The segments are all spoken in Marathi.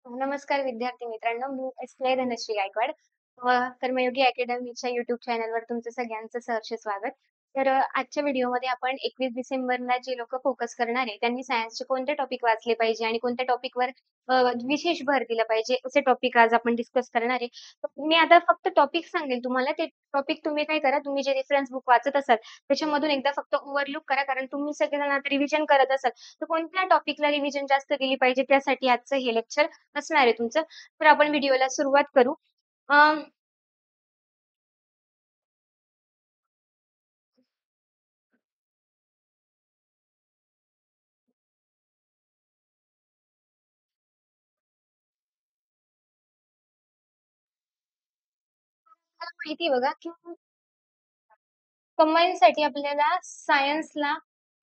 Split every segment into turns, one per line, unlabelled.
नमस्कार विद्यार्थी मित्रांनो, मी एस.के. धनश्री गायकवाड. कर्मयोगी अकॅडमीच्या YouTube चॅनलवर तुमचं सगळ्यांचं सहर्ष स्वागत. आजच्या व्हिडिओमध्ये आपण 21 डिसेंबरला जे लोकं फोकस करणार आहे, त्यांनी सायन्सचे कोणते टॉपिक वाचले पाहिजे आणि कोणत्या टॉपिकवर विशेष भर दिला पाहिजे, असे टॉपिक आज आपण डिस्कस करणार आहे. तर मी आता फक्त टॉपिक सांगेल तुम्हाला. ते टॉपिक तुम्ही काय करा, तुम्ही जे रेफरन्स बुक वाचत असाल, त्याच्यामधून एकदा फक्त ओव्हरलूक करा. कारण तुम्ही सगळेजण आता रिव्हिजन करत असाल, तर कोणत्या टॉपिकला रिव्हिजन जास्त केली पाहिजे, त्यासाठी आजचं हे लेक्चर असणार आहे तुमचं. तर आपण व्हिडिओला सुरुवात करू. अ, मला माहिती आहे बघा, की कंबाईनसाठी आपल्याला सायन्सला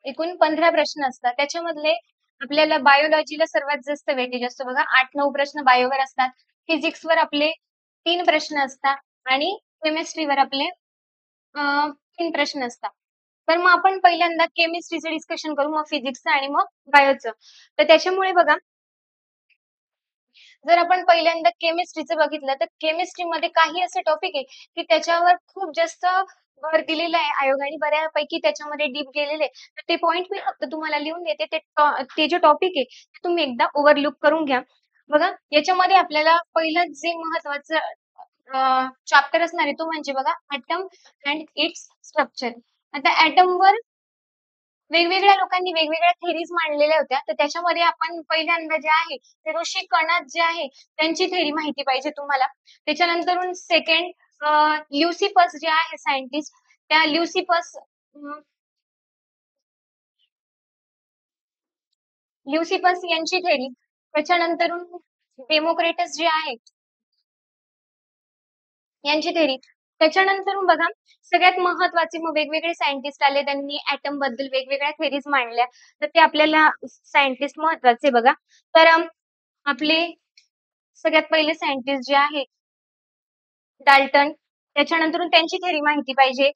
एकूण 15 प्रश्न असतात. त्याच्यामधले आपल्याला बायोलॉजीला सर्वात जास्त वेटेज असतं बघा. 8-9 प्रश्न बायोवर असतात. फिजिक्सवर आपले 3 प्रश्न असतात आणि केमिस्ट्रीवर आपले 3 प्रश्न असतात. तर मग आपण पहिल्यांदा केमिस्ट्रीचं डिस्कशन करू, मग फिजिक्सचं आणि मग बायोचं. तर त्याच्यामुळे बघा, जर आपण पहिल्यांदा केमिस्ट्रीचं बघितलं, तर केमिस्ट्रीमध्ये काही असे टॉपिक आहे, की त्याच्यावर खूप जास्त भर दिलेला आहे आयोगाने. बऱ्यापैकी त्याच्यामध्ये डीप गेलेले आहे. तर ते पॉइंट मी फक्त तुम्हाला लिहून देते. ते जे टॉपिक आहे, ते तुम्ही एकदा ओव्हरलूक करून घ्या. बघा, याच्यामध्ये आपल्याला पहिलं जे महत्वाचं चॅप्टर असणार आहे, तो म्हणजे बघा ॲटम अँड इट्स स्ट्रक्चर. आता ॲटमवर वेगवेगळ्या लोकांनी वेगवेगळ्या थेरीज मांडलेल्या होत्या. तर त्याच्यामध्ये आपण पहिल्यांदा जे आहे, ते ऋषी कणाद जे आहे, त्यांची थेरी माहिती पाहिजे तुम्हाला. त्याच्यानंतरून सेकंड ल्युसिफस जे आहे सायंटिस्ट, त्या ल्युसिफस यांची थेरी. त्याच्यानंतरून डेमोक्रेटस जे आहे, यांची थेरी. त्याच्यानंतरून बघा, सगळ्यात महत्वाचे मग वेगवेगळे सायंटिस्ट आले, त्यांनी ॲटम बद्दल वेगवेगळ्या थेरीज मांडल्या. तर ते आपल्याला सायंटिस्ट महत्वाचे बघा. तर आपले सगळ्यात पहिले सायंटिस्ट जे आहे डाल्टन, त्याच्यानंतरून त्यांची थेरी माहिती पाहिजे.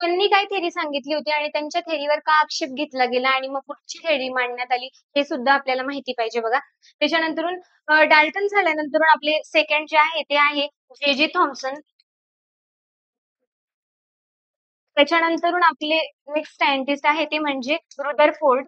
त्यांनी काय थेरी सांगितली होती आणि त्यांच्या थेरीवर का आक्षेप घेतला गेला आणि मग पुढची थेरी मांडण्यात आली, हे सुद्धा आपल्याला माहिती पाहिजे बघा. त्याच्यानंतरून डाल्टन झाल्यानंतरून आपले सेकंड जे आहे ते आहे जे थॉम्सन. त्याच्यानंतरून आपले नेक्स्ट सायंटिस्ट आहे ते म्हणजे रुदरफोर्ड.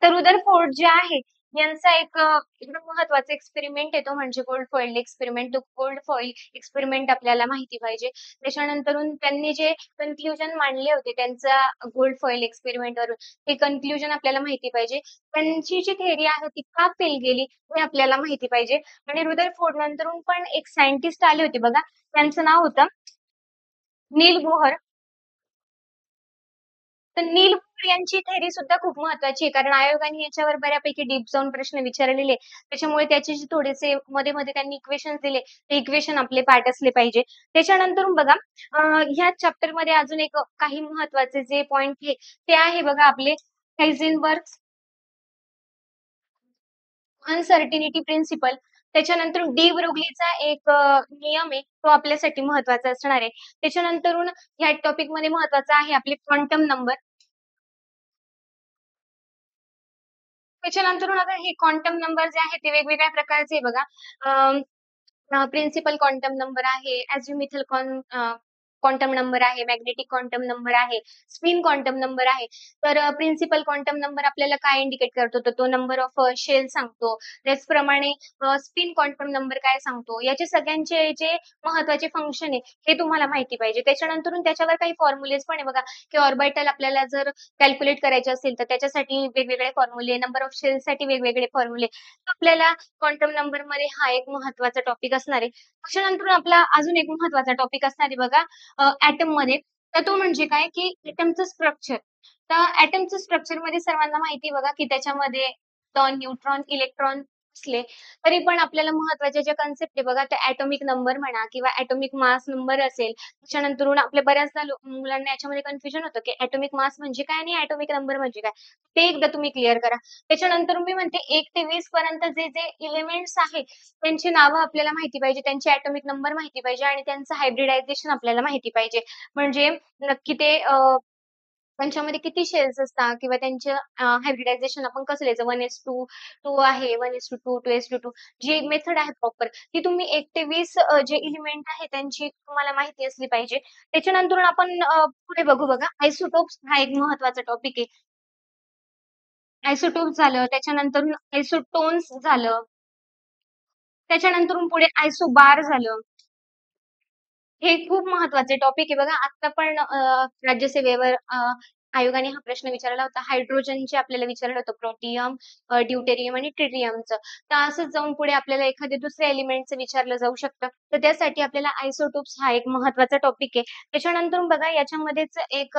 तर रुदरफोर्ड जे आहे, यांचा एक एकदम महत्वाचा एक्सपेरिमेंट आहे, तो म्हणजे गोल्ड फॉइल एक्सपेरिमेंट. तो गोल्ड फॉइल एक्सपेरिमेंट आपल्याला माहिती पाहिजे. त्याच्यानंतरून त्यांनी जे कन्क्लुजन मांडले होते त्यांचा गोल्ड फॉइल एक्सपेरिमेंटवरून, ते कन्क्लुजन आपल्याला माहिती पाहिजे. त्यांची जी थेअरी आहे ती का फेल गेली, हे आपल्याला माहिती पाहिजे. आणि रुदरफोर्ड नंतरून पण एक सायंटिस्ट आले होते बघा, त्यांचं नाव होतं नील बोहर. तर नील बोहर यांची थेरी सुद्धा खूप महत्वाची आहे, कारण आयोगाने याच्यावर बऱ्यापैकी डीप जाऊन प्रश्न विचारलेले. त्याच्यामुळे त्याचे जे थोडेसे मध्ये-मध्ये त्यांनी इक्वेशन्स दिले, ते इक्वेशन आपले पाठ असले पाहिजे. त्याच्यानंतर बघा, ह्या चॅप्टरमध्ये अजून एक काही महत्वाचे जे पॉइंट आहे, ते आहे बघा आपले हायझेनबर्ग अनसर्टिनिटी प्रिन्सिपल. त्याच्यानंतर डी ब्रोग्लीचा एक नियम आहे, तो आपल्यासाठी महत्वाचा असणार आहे. त्याच्यानंतरून ह्या टॉपिकमध्ये महत्वाचा आहे आपले क्वांटम नंबर. त्याच्यानंतरून आता हे क्वांटम नंबर जे आहे ते वेगवेगळ्या प्रकारचे आहे बघा. प्रिन्सिपल क्वांटम नंबर आहे, अझिम्युथल क्वांटम नंबर आहे, मॅग्नेटिक क्वांटम नंबर आहे, स्पिन क्वांटम नंबर आहे. तर प्रिन्सिपल क्वांटम नंबर आपल्याला काय इंडिकेट करतो, तर तो नंबर ऑफ शेल सांगतो. त्याचप्रमाणे स्पिन क्वांटम नंबर काय सांगतो. याचे सगळ्यांचे जे महत्वाचे फंक्शन आहे, हे तुम्हाला माहिती पाहिजे. त्याच्यानंतरून त्याच्यावर काही फॉर्म्युलेज पण आहे बघा, की ऑर्बिटल आपल्याला जर कॅल्क्युलेट करायचे असेल, तर त्याच्यासाठी वेगवेगळे फॉर्म्युले, नंबर ऑफ शेलसाठी वेगवेगळे फॉर्म्युले. आपल्याला क्वांटम नंबरमध्ये हा एक महत्वाचा टॉपिक असणार आहे. त्याच्यानंतर आपला अजून एक महत्वाचा टॉपिक असणार आहे बघा, ॲटममध्ये. तर तो म्हणजे काय, की ॲटमचं स्ट्रक्चर. तर ॲटमचं स्ट्रक्चरमध्ये सर्वांना माहिती आहे बघा, की त्याच्यामध्ये न्यूट्रॉन, इलेक्ट्रॉन असले, तरी पण आपल्याला महत्त्वाच्या ज्या कन्सेप्ट आहे बघा, त्या ॲटॉमिक नंबर म्हणा किंवा ॲटॉमिक मास नंबर असेल. त्याच्यानंतरून आपल्या बऱ्याचदा मुलांना याच्यामध्ये कन्फ्युजन होतं, की ॲटॉमिक मास म्हणजे काय आणि ॲटॉमिक नंबर म्हणजे काय? ते एकदा तुम्ही क्लिअर करा. त्याच्यानंतर मी म्हणते 1 ते 20 पर्यंत जे एलिमेंट्स आहेत, त्यांची नावं आपल्याला माहिती पाहिजे, त्यांचे ॲटॉमिक नंबर माहिती पाहिजे आणि त्यांचं हायब्रिडायझेशन आपल्याला माहिती पाहिजे. म्हणजे नक्की ते त्यांच्यामध्ये किती शेल्स असतात किंवा त्यांचं हायब्रिडायझेशन आपण कसं लिहायचं 1:2, 2 आहे, 1:2, 2:2. जी मेथड आहे प्रॉपर, ती तुम्ही 1 ते 20 जे एलिमेंट आहे त्यांची तुम्हाला माहिती असली पाहिजे. त्याच्यानंतर आपण पुढे बघू बघा. आयसोटोप्स हा एक महत्त्वाचा टॉपिक आहे. आयसोटोप्स झालं, त्याच्यानंतर आयसोटोन्स झालं, त्याच्यानंतरून पुढे आयसोबार झालं. हे खूप महत्वाचे टॉपिक आहे बघा. आता पण राज्यसेवेवर आयोगाने हा प्रश्न विचारला होता. हायड्रोजनचे आपल्याला विचारलं होतं प्रोटियम, ड्यूटेरियम आणि ट्रिटियमचं. तर असंच जाऊन पुढे आपल्याला एखाद्या दुसऱ्या एलिमेंटचं विचारलं जाऊ शकतं. तर त्यासाठी आपल्याला आयसोटोप्स हा एक महत्वाचा टॉपिक आहे. त्याच्यानंतर बघा याच्यामध्येच एक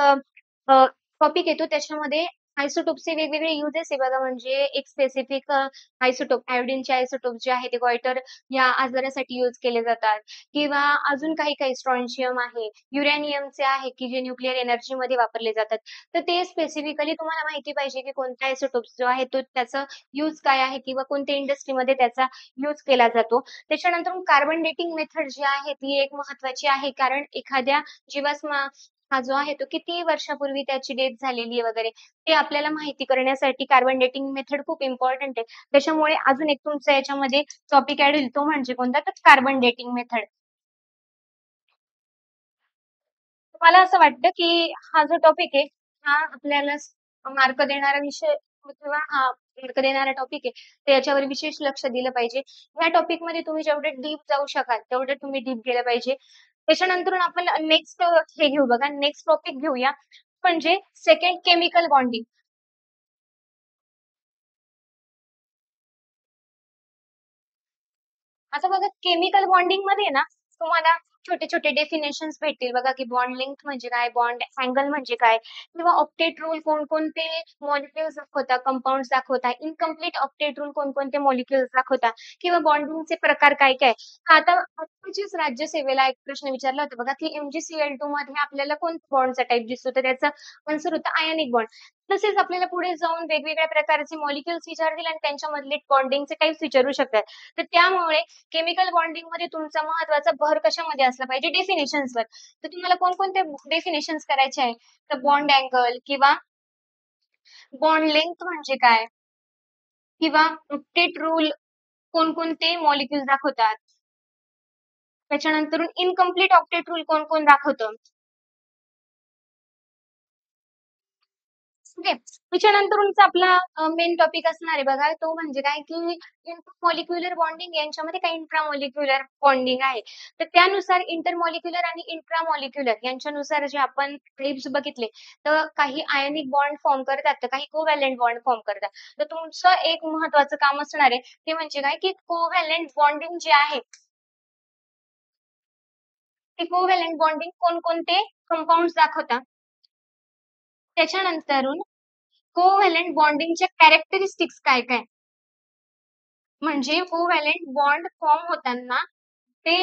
टॉपिक येतो त्याच्यामध्ये आयसोटोपचे वेगवेगळे युजेस आहे बघा. म्हणजे एक स्पेसिफिक आयसोटोप, आयोडीनचे आयसोटोप जे आहे ते गॉइटर या आजारासाठी यूज केले जातात. किंवा अजून काही-काही स्ट्रॉन्शियम आहे, युरेनियमचे आहे, की जे न्यूक्लिअर एनर्जीमध्ये वापरले जातात. तर ते स्पेसिफिकली तुम्हाला माहिती पाहिजे, की कोणता आयसोटोप्स जो आहे तो त्याचा यूज काय आहे किंवा कोणत्या इंडस्ट्रीमध्ये त्याचा यूज केला जातो. त्याच्यानंतर कार्बन डेटिंग मेथड जी आहे ती एक महत्त्वाची आहे. कारण एखाद्या जीवाश्म हा जो आहे तो किती वर्षापूर्वी त्याची डेथ झालेली आहे वगैरे, ते आपल्याला माहिती करण्यासाठी कार्बन डेटिंग मेथड खूप इम्पोर्टंट आहे. त्याच्यामुळे अजून एक तुमचा याच्यामध्ये टॉपिक ॲड होईल तो म्हणजे कोणता? तर कार्बन डेटिंग मेथड. मला असं वाटतं, की हा जो टॉपिक आहे, हा आपल्याला मार्क देणारा विषय किंवा हा मार्क देणारा टॉपिक आहे, तर याच्यावर विशेष लक्ष दिलं पाहिजे. या टॉपिकमध्ये तुम्ही जेवढे डीप जाऊ शकाल, तेवढं तुम्ही डीप गेलं पाहिजे. त्याच्यानंतरून आपण नेक्स्ट हे घेऊ बघा, नेक्स्ट टॉपिक घेऊया, म्हणजे सेकंड केमिकल बॉन्डिंग. आता बघा केमिकल बॉन्डिंगमध्ये ना तुम्हाला छोटे-छोटे डेफिनेशन्स भेटतील बघा, की बॉन्ड लेंग्थ म्हणजे काय, बॉन्ड अँगल म्हणजे काय किंवा ऑक्टेट रूल कोणकोणते मॉलिक्युल्स दाखवतात, कंपाउंड्स दाखवतात, इन्कम्प्लीट ऑक्टेट रूल कोणकोणते मॉलिक्युल्स दाखवतात किंवा बॉन्डिंगचे प्रकार काय-काय. आता आत्ताचीच राज्यसेवेला एक प्रश्न विचारला होता बघा, की MgCl2 मध्ये आपल्याला कोणत्या बॉन्डचा टाइप दिसतो? तर त्याचा आन्सर होता आयनिक बॉन्ड. तसेच आपल्याला पुढे जाऊन वेगवेगळ्या प्रकारचे मॉलिक्युल्स विचारतील आणि त्यांच्यामधले बॉन्डिंगचे टाइप्स विचारू शकतात. तर त्यामुळे केमिकल बॉन्डिंगमध्ये तुमचा महत्त्वाचा भर कशामध्ये असला पाहिजे? डेफिनेशन्सवर. तर तुम्हाला कोणकोणते डेफिनेशन्स करायचे आहे? तर बॉन्ड अँगल किंवा बॉन्ड लेंग्थ म्हणजे काय? किंवा ऑक्टेट रूल कोणकोणते मॉलिक्युल्स दाखवतात? त्याच्यानंतरून इन्कम्प्लीट ऑक्टेट रूल कोण-कोण दाखवतं? ओके. त्याच्यानंतरचा आपला मेन टॉपिक असणार आहे बघा, तो म्हणजे काय, की इंटरमॉलिक्युलर बॉन्डिंग यांच्यामध्ये काही इंट्रामॉलिक्युलर बॉन्डिंग आहे. तर त्यानुसार इंटरमॉलिक्युलर आणि इंट्रामॉलिक्युलर यांच्यानुसार जे आपण टाइप्स बघितले, तर काही आयनिक बॉन्ड फॉर्म करतात, तर काही कोव्हॅलेंट बॉन्ड फॉर्म करतात. तर तुमचं एक महत्त्वाचं काम असणार आहे, ते म्हणजे काय, की कोव्हॅलेंट बॉन्डिंग जे आहे, ते कोव्हॅलेंट बॉन्डिंग कोणकोणते कंपाउंड्स दाखवतात. त्याच्यानंतरून कोव्हॅलेंट बॉन्डिंगच्या कॅरेक्टरिस्टिक्स काय-काय? म्हणजे कोव्हॅलेंट बॉन्ड फॉर्म होताना ते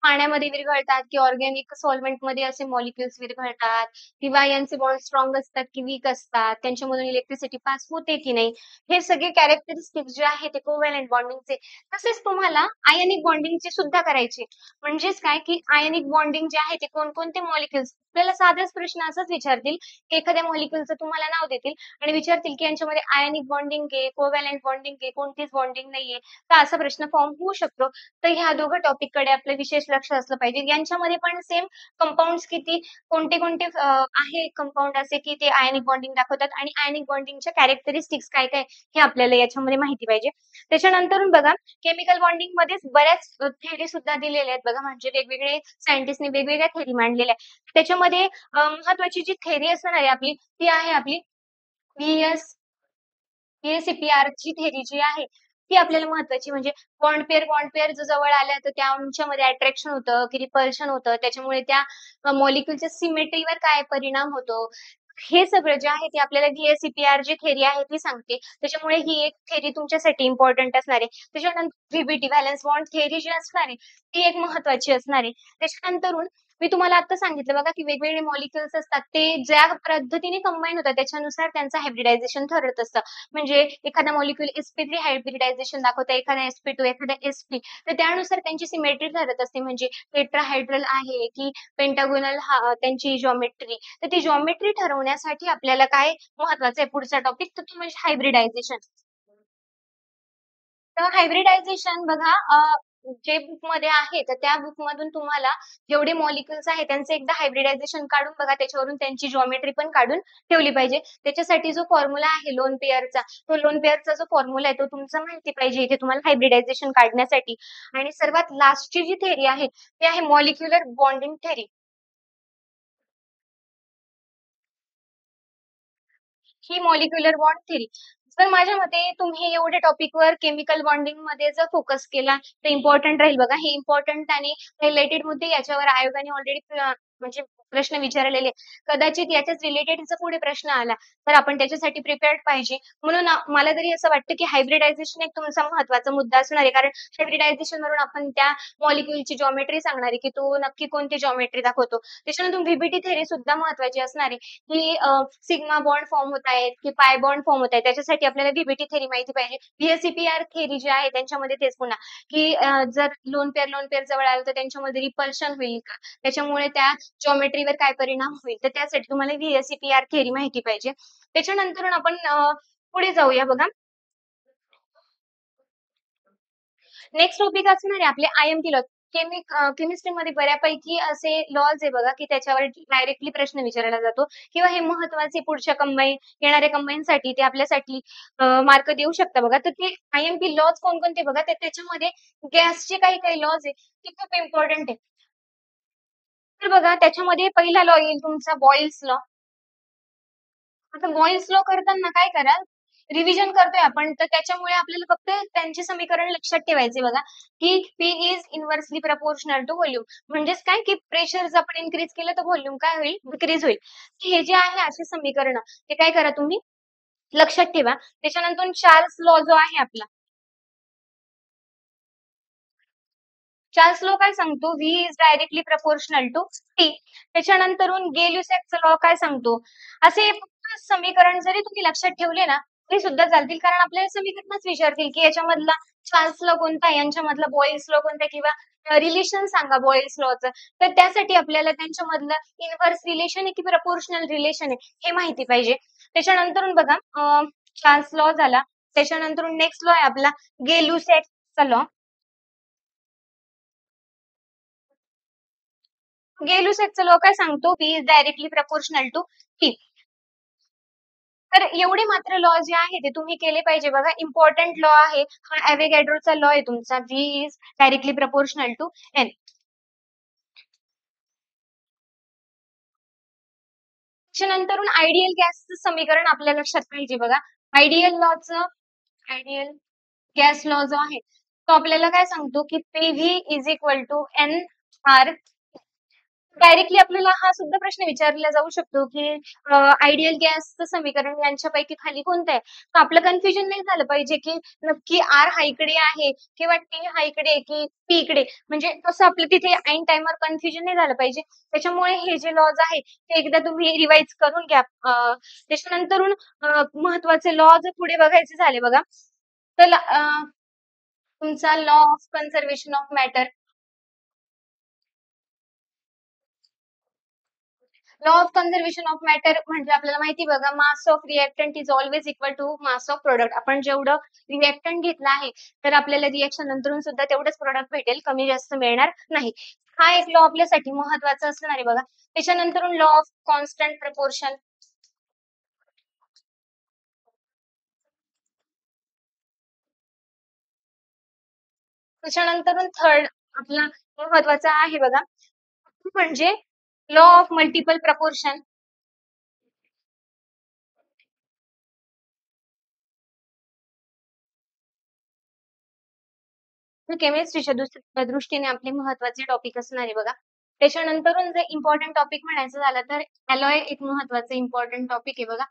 पाण्यामध्ये विरघळतात की ऑर्गॅनिक सॉल्व्हेंटमध्ये असे मॉलिक्युल्स विरघळतात किंवा यांचे बॉन्ड स्ट्रॉंग असतात की वीक असतात, त्यांच्यामधून इलेक्ट्रिसिटी पास होते की नाही, हे सगळे कॅरेक्टरिस्टिक्स जे आहे ते कोव्हॅलेंट बॉन्डिंगचे. तसेच तुम्हाला आयनिक बॉन्डिंगचे सुद्धा करायचे. म्हणजेच काय की आयनिक बॉन्डिंग जे आहे ते कोणकोणते मॉलिक्युल्स आपल्याला साधाच प्रश्न असाच विचारतील, की एखाद्या मॉलिक्युलचं तुम्हाला नाव देतील आणि विचारतील की यांच्यामध्ये आयनिक बॉन्डिंग आहे, कोव्हॅलेंट बॉन्डिंग आहे, कोणतीच बॉन्डिंग नाहीये. तर असा प्रश्न फॉर्म होऊ शकतो. तर ह्या दोघं टॉपिककडे आपलं विशेष लक्ष असलं पाहिजे. यांच्यामध्ये पण सेम कंपाउंड्स किती कोणते-कोणते आहे कंपाउंड असे की ते आयनिक बॉन्डिंग दाखवतात आणि आयनिक बॉन्डिंगच्या कॅरेक्टरिस्टिक्स काय-काय हे आपल्याला याच्यामध्ये माहिती पाहिजे. त्याच्यानंतरून बघा केमिकल बॉन्डिंगमध्येच बऱ्याच थेअरी सुद्धा दिलेल्या आहेत बघा. म्हणजे वेगवेगळे सायंटिस्टने वेगवेगळ्या थेअरी मांडलेल्या आहेत. त्याच्यामध्ये महत्त्वाची जी थेअरी असणार आहे आपली, ती आहे आपली व्ही-एस ची थेअरी जी आहे, ती आपल्याला महत्त्वाची म्हणजे बॉन्ड पेअर जर जवळ आल्या तर त्यांच्यामध्ये अट्रॅक्शन होतं, की रिपल्शन होतं. त्याच्यामुळे त्या मॉलिक्युलच्या सिमेट्रीवर काय परिणाम होतो. हे सगळं जे आहे ते आपल्याला व्ही-एस-सी-पी-आर जी थेअरी आहे ती सांगते. त्याच्यामुळे ही एक थेअरी तुमच्यासाठी इम्पोर्टंट असणार आहे. त्याच्यानंतर व्ही-बी-टी व्हॅलन्स बॉन्ड थेअरी जी असणार आहे, ती एक महत्त्वाची असणार आहे. त्याच्यानंतरून मी तुम्हाला आता सांगितलं बघा, की वेगवेगळे मॉलिक्युल्स असतात ते ज्या पद्धतीने कंबाईन होतात त्याच्यानुसार त्यांचं हायब्रिडायझेशन ठरत असतं. म्हणजे एखादा मॉलिक्यूल sp3 हायब्रिडायझेशन दाखवतं, एखादा sp2, एखादा sp. तर त्यानुसार त्यांची सिमेट्री ठरत असते. म्हणजे टेट्राहायड्रल आहे की पेंटागोनल त्यांची जॉमेट्री. तर ती जॉमेट्री ठरवण्यासाठी आपल्याला काय महत्वाचं आहे पुढचा टॉपिक तर तो म्हणजे हायब्रिडायझेशन. तर हायब्रिडायझेशन बघा जे बुकमध्ये आहे तर त्या बुकमधून तुम्हाला जेवढे मॉलिक्युल्स आहेत त्यांचं एकदा हायब्रिडायझेशन काढून बघा त्याच्यावरून त्यांची जॉमेट्री पण काढून ठेवली पाहिजे. त्याच्यासाठी जो फॉर्म्युला आहे लोन पेअरचा तो लोन पेअरचा जो फॉर्म्युला आहे तो तुमचा माहिती पाहिजे इथे तुम्हाला हायब्रिडायझेशन काढण्यासाठी. आणि सर्वात लास्टची जी थेअरी आहे ती आहे मॉलिक्युलर बॉन्डिंग थेअरी. ही मॉलिक्युलर बॉन्ड थेअरी. तर माझ्या मते तुम्ही एवढ्या टॉपिकवर केमिकल बॉन्डिंग मध्ये जर फोकस केला तर इम्पॉर्टंट राहील बघा. हे इम्पॉर्टंट आणि हायलाइटेड मुद्दे याच्यावर आयोगाने ऑलरेडी म्हणजे प्रश्न विचारलेले आहे. कदाचित याच्याच रिलेटेड जर पुढे प्रश्न आला तर आपण त्याच्यासाठी प्रिपेअर्ड पाहिजे. म्हणून मला तरी असं वाटतं की हायब्रिडायझेशन एक तुमचा महत्वाचा मुद्दा असणार आहे. कारण हायब्रिडायझेशन वरून आपण त्या मॉलिक्युलची जॉमेट्री सांगणार आहे की तो नक्की कोणती जॉमेट्री दाखवतो. त्याच्यानंतर व्हीबीटी थेअरी सुद्धा महत्वाची असणार आहे. की सिग्मा बॉन्ड फॉर्म होत आहेत की पाय बॉन्ड फॉर्म होत आहेत त्याच्यासाठी आपल्याला व्हीबीटी थेअरी माहिती पाहिजे. व्हीएसईपीआर थेअरी जी आहे त्यांच्यामध्ये तेच पुन्हा की जर लोन पेअर जवळ आलं तर त्यांच्यामध्ये रिपल्शन होईल का त्याच्यामुळे त्या जॉमेट्रीवर काय परिणाम होईल तर त्यासाठी तुम्हाला व्हीएसईपीआर थेअरी माहिती पाहिजे. त्याच्यानंतर आपण पुढे जाऊया बघा. नेक्स्ट टॉपिक असणार आहे आपले आयएमपी लॉ. केमिस्ट्रीमध्ये बऱ्यापैकी असे लॉज आहे बघा की त्याच्यावर डायरेक्टली प्रश्न विचारला जातो किंवा हे महत्वाचे पुढच्या येणाऱ्या कंबाईनसाठी ते आपल्यासाठी मार्क देऊ शकता बघा. तर ते आयएमपी लॉज कोणकोणते बघा तर त्याच्यामध्ये गॅसचे काही काही लॉज आहे ते खूप इम्पॉर्टंट आहे. तर बघा त्याच्यामध्ये पहिला लॉ येईल तुमचा बॉइल्स लॉ. आता बॉइल्स लॉ करताना काय कराल रिव्हिजन करतोय आपण तर त्याच्यामुळे आपल्याला फक्त त्यांचे समीकरण लक्षात ठेवायचे बघा की P is inversely proportional to volume. म्हणजेच काय की प्रेशर जर आपण इन्क्रीज केलं तर व्हॉल्यूम काय होईल डिक्रीज होईल. हे जे आहे असे समीकरण ते काय करा तुम्ही लक्षात ठेवा. त्याच्यानंतर चार्ल्स लॉ जो आहे आपला चार्ल्स लॉ काय सांगतो V is directly proportional to T. त्याच्यानंतरून गेल्युसेकचा लॉ काय सांगतो असे फक्त समीकरण जरी तुम्ही लक्षात ठेवले ना तरी सुद्धा चालतील कारण आपल्याला समीकरणच विचारतील की याच्यामधला चार्ल्स लॉ कोणता आहे यांच्यामधला बॉइल्स लॉ कोणता आहे किंवा रिलेशन सांगा बॉइल्स लॉचं. तर त्यासाठी आपल्याला त्यांच्यामधलं इन्व्हर्स रिलेशन आहे की प्रपोर्शनल रिलेशन आहे हे माहिती पाहिजे. त्याच्यानंतरून बघा चार्ल्स लॉ झाला. त्याच्यानंतर नेक्स्ट लॉ आहे आपला गेलुसेकचा लॉ. गेलुसेकचा लॉ काय सांगतो P is directly proportional to T. तर एवढे मात्र लॉ जे आहे ते तुम्ही केले पाहिजे बघा. इम्पॉर्टंट लॉ आहे हा ॲव्होगॅड्रोचा लॉ आहे तुमचा V is directly proportional to N. त्याच्यानंतरून आयडियल गॅसचं समीकरण आपल्या लक्षात पाहिजे बघा. आयडियल लॉचं आयडियल गॅस लॉ जो आहे तो आपल्याला काय सांगतो की PV is equal to N R. Directly आपल्याला हा सुद्धा प्रश्न विचारला जाऊ शकतो की आयडियल गॅसचं समीकरण यांच्यापैकी खाली कोणतं आहे. तर आपलं कन्फ्युजन नाही झालं पाहिजे की नक्की आर हा इकडे आहे किंवा टी हा इकडे आहे की पी इकडे. म्हणजे तसं आपलं तिथे ऐन टाइमवर कन्फ्युजन नाही झालं पाहिजे. त्याच्यामुळे हे जे लॉज आहे ते एकदा तुम्ही रिवाइज करून घ्या. त्याच्यानंतरून महत्वाचे लॉ जर पुढे बघायचे झाले बघा तर तुमचा law of conservation of matter. Law of conservation of matter म्हणजे आपल्याला माहिती बघा mass of reactant is always equal to mass of product. आपण जेवढं रिएक्टंट घेतलं आहे तर आपल्याला रिएक्शन नंतरून सुद्धा तेवढंच प्रोडक्ट भेटेल कमी जास्त मिळणार नाही. हा एक लॉ आपल्यासाठी महत्वाचा असणार आहे बघा. त्याच्यानंतर लॉ ऑफ कॉन्स्टंट प्रपोर्शन. त्याच्यानंतर थर्ड आपला महत्वाचा आहे बघा म्हणजे लॉ ऑफ मल्टिपल प्रपोर्शन. केमिस्ट्रीच्या दृष्टीने आपले महत्वाचे टॉपिक असणार आहे बघा. त्याच्यानंतरून जर इम्पॉर्टंट टॉपिक म्हणायचं झालं तर अलोय एक महत्वाचं इम्पॉर्टंट टॉपिक आहे बघा.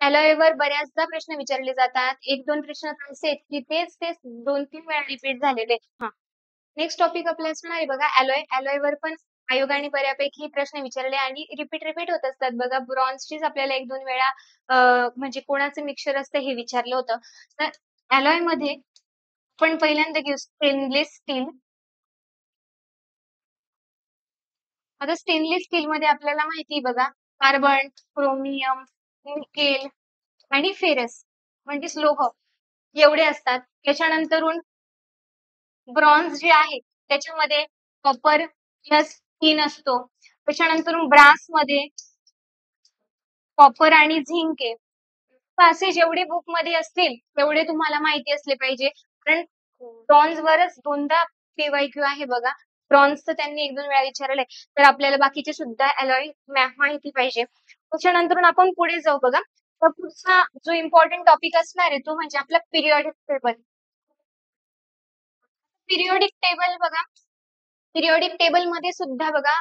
अलोयवर बऱ्याचदा प्रश्न विचारले जातात. एक दोन प्रश्न असे आहेत की तेच तेच दोन तीन वेळा रिपीट झालेले. हा नेक्स्ट टॉपिक आपला असणार आहे बघा अलोय. अलोयवर पण आयोगाने बऱ्यापैकी प्रश्न विचारले आणि रिपीट होत असतात बघा. ब्रॉन्झचीच आपल्याला 1-2 वेळा म्हणजे कोणाचं मिक्सचर असतं हे विचारलं होतं. तर अलॉयमध्ये आपण पहिल्यांदा घेऊ स्टेनलेस स्टील. आता स्टेनलेस स्टीलमध्ये आपल्याला माहिती आहे बघा, कार्बन, क्रोमियम, निकेल आणि फेरस म्हणजेच लोह एवढे असतात. त्याच्यानंतरून ब्रॉन्झ जे आहे त्याच्यामध्ये कॉपर प्लस टिन असतो. त्याच्यानंतरून ब्रासमध्ये कॉपर आणि झिंक आहे. तर असे जेवढे बुकमध्ये असतील तेवढे तुम्हाला माहिती असले पाहिजे. कारण ब्रॉन्झवरच 2दा PYQ आहे बघा. ब्रॉन्झचं त्यांनी 1-2 वेळा विचारलंय. तर आपल्याला बाकीचे सुद्धा अलॉय माहिती पाहिजे. त्याच्यानंतरून आपण पुढे जाऊ बघा. तर पुढचा जो इम्पोर्टंट टॉपिक असणार आहे तो म्हणजे आपला पिरियॉडिक टेबल. पिरियॉडिक टेबल बघा, पिरियॉडिक टेबलमध्ये सुद्धा बघा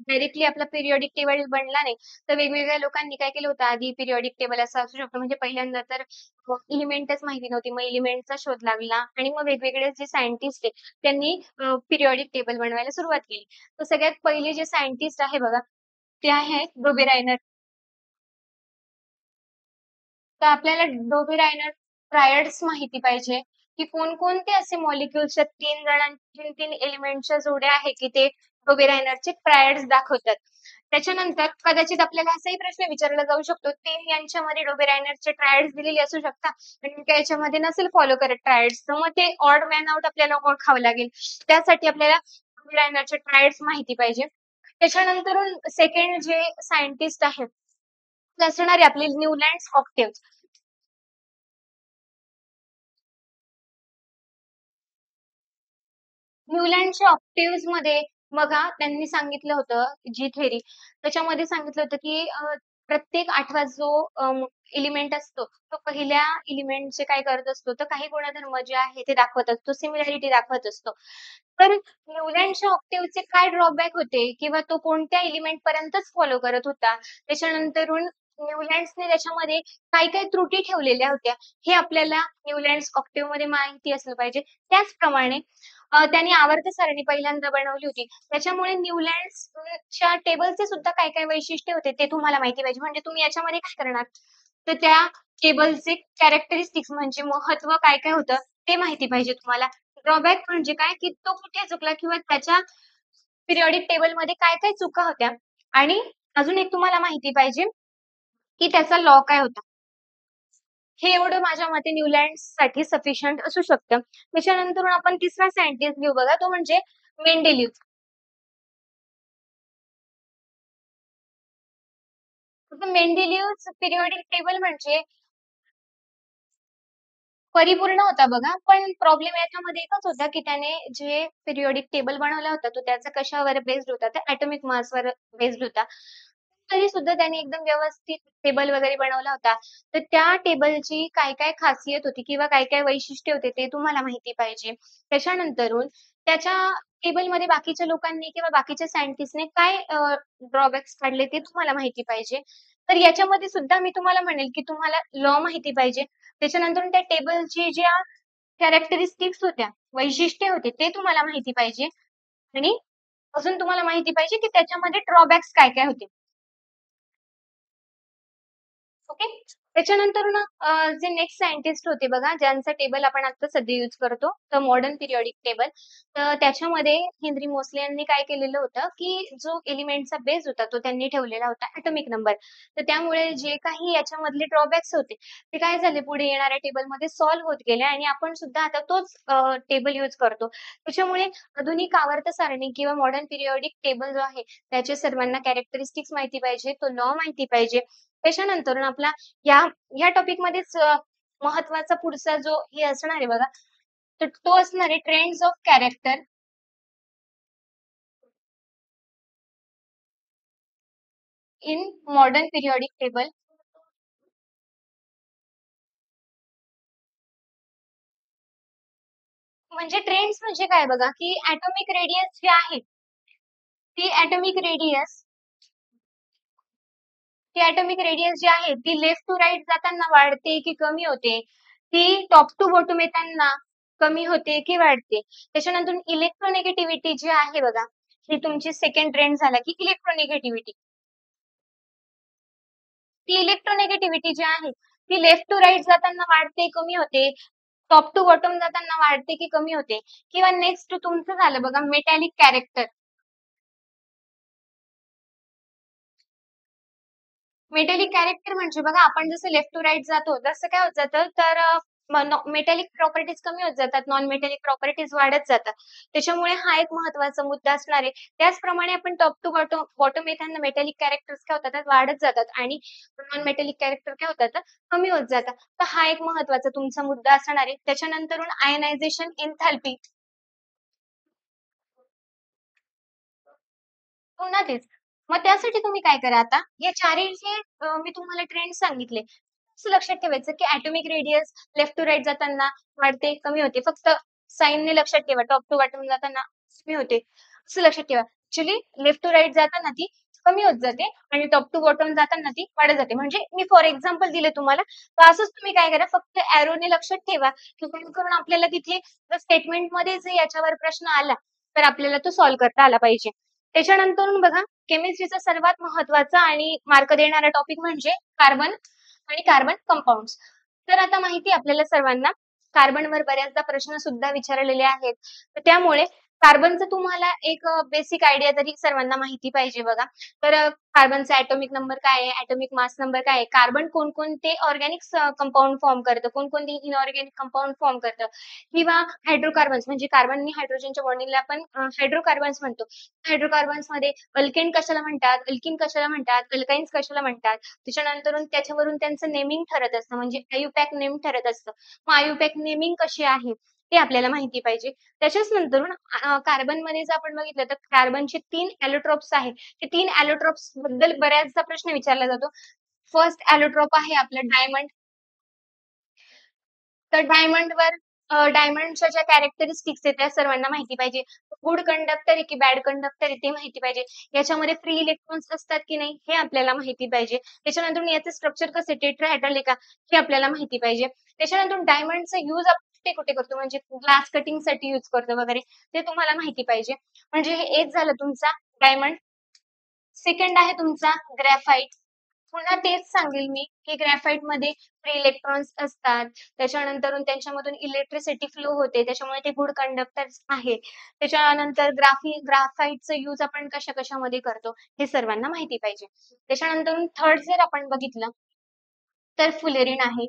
डायरेक्टली आपला पिरियॉडिक टेबल बनला नाही. तर वेगवेगळ्या लोकांनी काय केलं होतं आधी पिरियॉडिक टेबल असा असू शकतो म्हणजे पहिल्यांदा तर एलिमेंटच माहिती नव्हती. मग एलिमेंटचा शोध लागला आणि मग वेगवेगळे जे सायंटिस्ट आहे त्यांनी पिरियॉडिक टेबल बनवायला सुरुवात केली. तर सगळ्यात पहिले जे सायंटिस्ट आहे बघा ते आहेत डोबेरायनर. तर आपल्याला डोबेरायनर ट्रायड्स माहिती पाहिजे, की कोणकोणते असे मॉलिक्युल्सच्या 3 एलिमेंटच्या जोड्या आहेत, की ते डोबेरायनरचे ट्रायड्स दाखवतात. त्याच्यानंतर कदाचित आपल्याला असाही प्रश्न विचारला जाऊ शकतो, 3 यांच्यामध्ये डोबेरायनरचे ट्रायड्स दिलेले असू शकतात आणि याच्यामध्ये नसेल फॉलो करत ट्रायड्स, तर मग ते ऑड मॅन आउट आपल्याला ओळखावं लागेल. त्यासाठी आपल्याला डोबेरायनरचे ट्रायड्स माहिती पाहिजे. त्याच्यानंतरून सेकंड जे सायंटिस्ट आहेत, ते असणार आहे आपले न्यूलँड्स ऑक्टेव्ह. न्यूलँडच्या ऑक्टेव्हमध्ये बघा त्यांनी सांगितलं होतं जी थेरी त्याच्यामध्ये सांगितलं होतं की प्रत्येक 8वा जो एलिमेंट असतो तो पहिल्या एलिमेंटचे काय करत असतो तर काही गुणधर्म जे आहे ते दाखवत असतो सिमिलॅरिटी दाखवत असतो. तर न्यूलँडच्या ऑक्टेव्हचे काय ड्रॉबॅक होते किंवा तो कोणत्या एलिमेंट पर्यंतच फॉलो करत होता त्याच्यानंतरून न्यूलँड्सने त्याच्यामध्ये काय काय त्रुटी ठेवलेल्या होत्या हे आपल्याला न्यूलँड्स ऑक्टेव्ह मध्ये माहिती असलं पाहिजे. त्याचप्रमाणे त्यांनी आवर्त सारणी पहिल्यांदा बनवली होती. त्याच्यामुळे न्यूलँड्सच्या टेबलचे सुद्धा काय काय वैशिष्ट्य होते ते तुम्हाला माहिती पाहिजे. म्हणजे तुम्ही याच्यामध्ये काय करणार? तर त्या टेबलचे कॅरेक्टरिस्टिक्स म्हणजे महत्व काय काय होतं ते माहिती पाहिजे तुम्हाला. ड्रॉबॅक म्हणजे काय की तो कुठे चुकला किंवा त्याच्या पिरियॉडिक टेबलमध्ये काय काय चुका होत्या आणि अजून एक तुम्हाला माहिती पाहिजे की त्याचा लॉ काय होता. हे एवढं माझ्या मते न्यूलँड्ससाठी सफिशियंट असू शकतं. त्याच्यानंतर आपण तिसरा सायंटिस्ट घेऊ बघा तो म्हणजे मेंडेलिव्ह. तर मेंडेलिव्हच पिरियॉडिक टेबल म्हणजे परिपूर्ण होता बघा. पण प्रॉब्लेम याच्यामध्ये एकच होता, की त्याने जे पिरियॉडिक टेबल बनवला होता, तो त्याचा कशावर बेस्ड होता? तर एटॉमिक मासवर बेस्ड होता. तरी सुद्धा त्याने एकदम व्यवस्थित टेबल वगैरे बनवला होता. तर त्या टेबलची काय-काय खासियत होती किंवा काय-काय वैशिष्ट्य होते ते तुम्हाला माहिती पाहिजे. त्याच्यानंतरून त्याच्या टेबलमध्ये बाकीच्या लोकांनी किंवा बाकीच्या सायंटिस्टने काय ड्रॉबॅक्स काढले ते तुम्हाला माहिती पाहिजे. तर याच्यामध्ये सुद्धा मी तुम्हाला म्हणेल, की तुम्हाला लॉ माहिती पाहिजे. त्याच्यानंतर त्या टेबलची ज्या कॅरेक्टरिस्टिक्स होत्या, वैशिष्ट्य होते ते तुम्हाला माहिती पाहिजे आणि अजून तुम्हाला माहिती पाहिजे, की त्याच्यामध्ये ड्रॉबॅक्स काय-काय होते. ओके. त्याच्यानंतर ना जे नेक्स्ट सायंटिस्ट होते बघा, ज्यांचा टेबल आपण आता सध्या यूज करतो, तर मॉडर्न पिरियॉडिक टेबल. तर त्याच्यामध्ये हेनरी मोसले यांनी काय केलेलं होतं, की जो एलिमेंटचा बेस होता, तो त्यांनी ठेवलेला होता एटॉमिक नंबर. तर त्यामुळे जे काही याच्यामधले ड्रॉबॅक्स होते, ते काय झाले पुढे येणाऱ्या टेबलमध्ये सॉल्व्ह होत गेले आणि आपण सुद्धा आता तोच टेबल यूज करतो. त्याच्यामुळे आधुनिक आवर्त सारणी किंवा मॉडर्न पिरियॉडिक टेबल जो आहे, त्याचे सर्वांना कॅरेक्टरिस्टिक्स माहिती पाहिजे, तो लॉ माहिती पाहिजे. त्याच्यानंतर आपला या या टॉपिकमध्येच महत्वाचा पुढचा जो हे असणार आहे बघा, तर तो असणार आहे trends of character in modern periodic table. म्हणजे ट्रेंड्स म्हणजे काय बघा, की एटॉमिक रेडियस जी आहे, ती एटॉमिक रेडियस ती एटॉमिक रेडियस जी आहे, ती लेफ्ट टू राइट जाताना वाढते की कमी होते? ती टॉप टू बॉटम येताना कमी होते की वाढते? त्याच्यानंतर इलेक्ट्रोनेगेटिव्हिटी जी आहे बघा, ही तुमची सेकंड ट्रेंड झाला की इलेक्ट्रोनिगेटिव्हिटी. ती इलेक्ट्रोनेगेटिव्हिटी जी आहे ती लेफ्ट टू राईट जाताना वाढते, कमी होते, टॉप टू बॉटम जाताना वाढते की कमी होते. किंवा नेक्स्ट तुमचं झालं बघा मेटॅलिक कॅरेक्टर. मेटॅलिक कॅरेक्टर म्हणजे बघा आपण जसं लेफ्ट टू राईट जातो तसं काय होत जातं तर मेटॅलिक प्रॉपर्टीज कमी होत जातात, नॉन मेटॅलिक प्रॉपर्टीज वाढत जातात. त्याच्यामुळे हा एक महत्वाचा मुद्दा असणार आहे. त्याचप्रमाणे आपण टॉप टू बॉटम बॉटम येताना मेटॅलिक कॅरेक्टर्स काय होतात वाढत जातात आणि नॉन मेटॅलिक कॅरेक्टर काय होतात कमी होत जातात. तर हा एक महत्वाचा तुमचा मुद्दा असणार आहे. त्याच्यानंतरून आयनायझेशन एन्थॅल्पी. पुन्हा तेच. मग त्यासाठी तुम्ही काय करा आता, या चारही जे मी तुम्हाला ट्रेंड सांगितले, असं लक्षात ठेवायचं की atomic radius left to right जाताना वाढते, कमी होते. फक्त साइनने लक्षात ठेवा. टॉप टू बॉटम जाताना कमी होते, असं लक्षात ठेवा. ॲक्चुअली लेफ्ट टू राइट जाताना ती कमी होत जाते आणि टॉप टू बॉटम जाताना ती वाढत जाते. म्हणजे मी फॉर एक्झाम्पल दिले तुम्हाला, तर असंच तुम्ही काय करा, फक्त एरोने लक्षात ठेवा, की जेणेकरून आपल्याला तिथे स्टेटमेंटमध्ये जर याच्यावर प्रश्न आला, तर आपल्याला तो सॉल्व्ह करता आला पाहिजे. त्याच्यानंतरून बघा केमिस्ट्रीचा सर्वात महत्वाचा आणि मार्क देणारा टॉपिक म्हणजे कार्बन आणि कार्बन कंपाऊंड्स. तर आता माहिती आहे आपल्याला सर्वांना कार्बनवर बऱ्याचदा प्रश्न सुद्धा विचारलेले आहेत. तर त्यामुळे कार्बनचं तुम्हाला एक बेसिक आयडिया तरी सर्वांना माहिती पाहिजे बघा. तर कार्बनचा ॲटॉमिक नंबर काय आहे, ॲटॉमिक मास नंबर काय आहे, कार्बन कोणकोणते ऑर्गॅनिक कंपाऊंड फॉर्म करतं, कोणकोणते इनऑर्गॅनिक कंपाऊंड फॉर्म करतं किंवा हायड्रोकार्बन्स म्हणजे कार्बन आणि हायड्रोजनच्या बॉन्डिंगला आपण हायड्रोकार्बन्स म्हणतो. हायड्रोकार्बन्समध्ये अल्केन कशाला म्हणतात, अल्कीन कशाला म्हणतात, अल्काइन्स कशाला म्हणतात. त्याच्यानंतरून त्याच्यावरून त्यांचं नेमिंग ठरत असतं म्हणजे आयुपॅक नेम ठरत असतं. मग आयुपॅक नेमिंग कशी आहे ते आपल्याला माहिती पाहिजे. त्याच्याच नंतरून कार्बनमध्ये जर आपण बघितलं तर कार्बनचे 3 ॲलोट्रॉप्स आहेत. ते 3 ॲलोट्रॉप्स बद्दल बऱ्याचदा प्रश्न विचारला जातो. फर्स्ट ॲलोट्रॉप आहे आपलं डायमंड. तर डायमंडवर डायमंडच्या ज्या कॅरेक्टरिस्टिक्स आहेत त्या सर्वांना माहिती पाहिजे. गुड कंडक्टर आहे की बॅड कंडक्टर आहे ते माहिती पाहिजे. याच्यामध्ये फ्री इलेक्ट्रॉन्स असतात की नाही हे आपल्याला माहिती पाहिजे. त्याच्यानंतर याचं स्ट्रक्चर कसं आहे टेट्राहेड्रल आहे का हे आपल्याला माहिती पाहिजे. त्याच्यानंतर डायमंडचा यूज आपण कुठे करतो म्हणजे ग्लास कटिंगसाठी यूज करतो वगैरे ते तुम्हाला माहिती पाहिजे. म्हणजे हे एक झालं तुमचा डायमंड. सेकंड आहे तुमचा ग्रॅफाइट. पुन्हा तेच सांगेल मी, की ग्रॅफाइटमध्ये फ्री इलेक्ट्रॉन्स असतात. त्याच्यानंतरून त्यांच्यामधून इलेक्ट्रिसिटी फ्लो होते. त्याच्यामुळे ते गुड कंडक्टर्स आहे. त्याच्यानंतर ग्राफाइटचं यूज आपण कशा-कशामध्ये करतो, हे सर्वांना माहिती पाहिजे. त्याच्यानंतरून थर्ड जर आपण बघितलं, तर फुलेरिन आहे.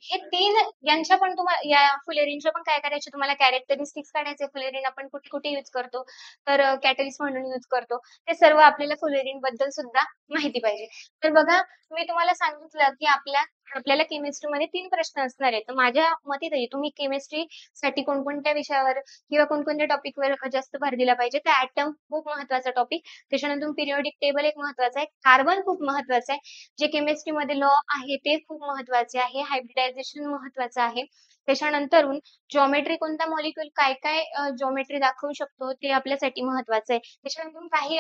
हे 3 यांच्या पण तुम्हाला या फुलेरिनच्या पण काय करायचे तुम्हाला कॅरेक्टरिस्टिक्स काढायचे. फुलेरिन आपण कुठे-कुठे यूज करतो, तर कॅटलिस्ट म्हणून यूज करतो. ते सर्व आपल्याला फुलेरिन बद्दल सुद्धा माहिती पाहिजे. तर बघा मी तुम्हाला सांगितलं, की आपल्याला केमिस्ट्रीमध्ये 3 प्रश्न असणार आहेत. तर माझ्या मते तरी तुम्ही केमिस्ट्रीसाठी कोणकोणत्या विषयावर किंवा कोणकोणत्या टॉपिकवर जास्त भर दिला पाहिजे. तर ॲटम खूप महत्त्वाचा टॉपिक. त्याच्यानंतर पिरियॉडिक टेबल एक महत्त्वाचा आहे. कार्बन खूप महत्त्वाचं आहे. जे केमिस्ट्रीमध्ये लॉ आहे ते खूप महत्त्वाचे आहे. हायब्रिडायझेशन महत्त्वाचं आहे. त्याच्यानंतरून जॉमेट्री कोणता मॉलिक्यूल काय-काय जॉमेट्री दाखवू शकतो ते आपल्यासाठी महत्त्वाचं आहे. त्याच्यानंतर काही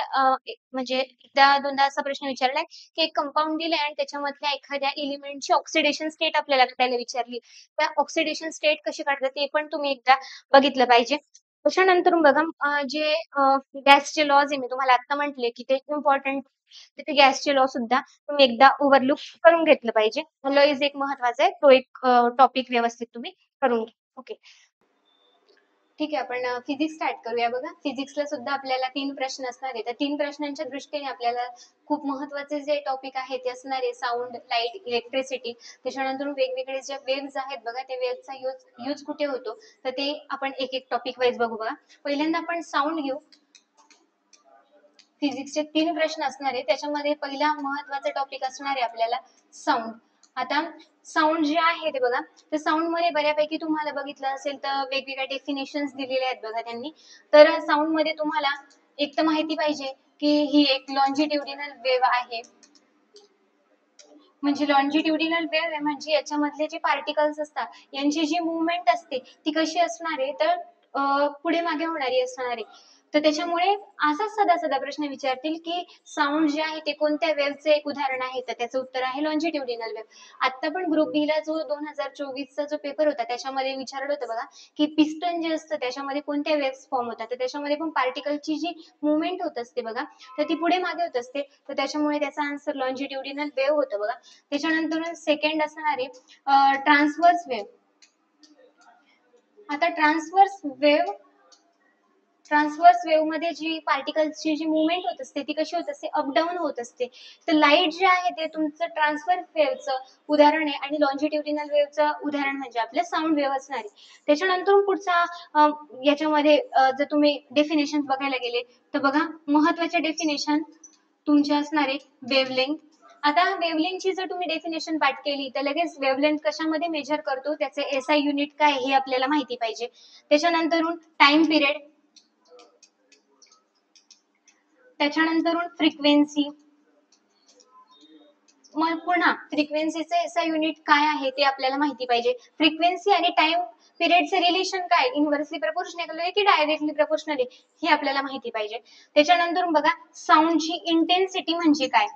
म्हणजे एकदा दोनदा असा प्रश्न विचारलाय, की एक कंपाउंड दिलंय आणि त्याच्यामधल्या एखाद्या एलिमेंटची ऑक्सिडेशन स्टेट आपल्याला काढायला विचारली. त्या ऑक्सिडेशन स्टेट कशी काढतात ते पण तुम्ही एकदा बघितलं पाहिजे. त्याच्यानंतरून बघा जे गॅसचे लॉज आहे मी तुम्हाला आता म्हटले, की ते इम्पोर्टंट तिथे गॅसचे लॉ सुद्धा तुम्ही एकदा ओव्हरलूक करून घेतलं पाहिजे. लॉ इज एक महत्वाचा आहे. तो एक टॉपिक व्यवस्थित तुम्ही करून घ्या. ओके. ठीक आहे. आपण फिजिक्स स्टार्ट करूया बघा. फिजिक्सला सुद्धा आपल्याला 3 प्रश्न असणार आहेत. त्या 3 प्रश्नांच्या दृष्टीने आपल्याला खूप महत्त्वाचे जे टॉपिक आहे ते असणार आहे साउंड, लाईट, इलेक्ट्रिसिटी. त्याच्यानंतर वेगवेगळे जे वेव्हज आहेत बघा, त्या वेव्हचा यूज कुठे होतो, तर ते आपण एक-एक टॉपिक वाईज बघू बघा. पहिल्यांदा आपण साउंड घेऊ. फिजिक्सचे 3 प्रश्न असणार आहे. त्याच्यामध्ये पहिला महत्त्वाचा टॉपिक असणार आहे आपल्याला साउंड. आता साउंड जे आहे ते बघा, तर साउंडमध्ये बऱ्यापैकी तुम्हाला बघितलं असेल तर वेगवेगळ्या डेफिनेशन्स दिलेल्या आहेत बघा त्यांनी. तर साउंडमध्ये तुम्हाला एक तर माहिती पाहिजे, की ही एक लॉन्जिट्युडिनल वेव्ह आहे. म्हणजे लॉन्जिट्युडिनल वेव्ह आहे म्हणजे याच्यामधले जे पार्टिकल्स असतात, यांची जी मूव्हमेंट असते ती कशी असणार आहे तर पुढे मागे होणारी असणार आहे. तर त्याच्यामुळे असाच साधा साधा प्रश्न विचारतील की साऊंड जे आहे ते कोणत्या वेव्हचं एक उदाहरण आहे, तर त्याचं उत्तर आहे लॉन्जिट्युडिनल वेव्ह. आता पण ग्रुप बी ला जो 2024 चा जो पेपर होता त्याच्यामध्ये विचारलं होतं बघा की पिस्टन जे असतं त्याच्यामध्ये कोणत्या वेव्स फॉर्म होतात, तर त्याच्यामध्ये पण पार्टिकलची जी मुवमेंट होत असते बघा, तर ती पुढे मागे होत असते, तर त्याच्यामुळे त्याचा आन्सर लॉन्जिट्युडिनल वेव्ह होतं बघा. त्याच्यानंतर सेकंड असणार आहे ट्रान्सव्हर्स वेव्ह. आता ट्रान्सव्हर्स वेव्ह मध्ये जी पार्टिकल्सची जी मुवमेंट होत असते ती कशी होत असते, अपडाऊन होत असते. तर लाईट जे आहे ते तुमचं ट्रान्सफर वेव्हचं उदाहरण आहे आणि लॉन्जिट्युडिनल वेव्हचं उदाहरण म्हणजे आपलं साऊंड वेव्ह असणार आहे. त्याच्यानंतर पुढचा याच्यामध्ये जर तुम्ही डेफिनेशन बघायला गेले तर बघा महत्वाचे डेफिनेशन तुमचे असणार आहे वेव्हलेंथ. आता वेव्हलेंथची जर तुम्ही डेफिनेशन पाठ केली तर लगेच वेव्हलेंथ कशामध्ये मेजर करतो त्याचे एसआय युनिट काय हे आपल्याला माहिती पाहिजे. त्याच्यानंतर टाइम पिरियड, त्याच्यानंतर फ्रिक्वेन्सी, मग पुन्हा फ्रिक्वेन्सीचे एसआय युनिट काय आहे ते आपल्याला माहिती पाहिजे. फ्रिक्वेन्सी आणि टाइम पिरियडचे रिलेशन काय, इन्व्हर्सली प्रपोर्शनल आहे की डायरेक्टली प्रपोर्शनल आहे हे आपल्याला माहिती पाहिजे. त्याच्यानंतर बघा साऊंडची इंटेन्सिटी म्हणजे काय.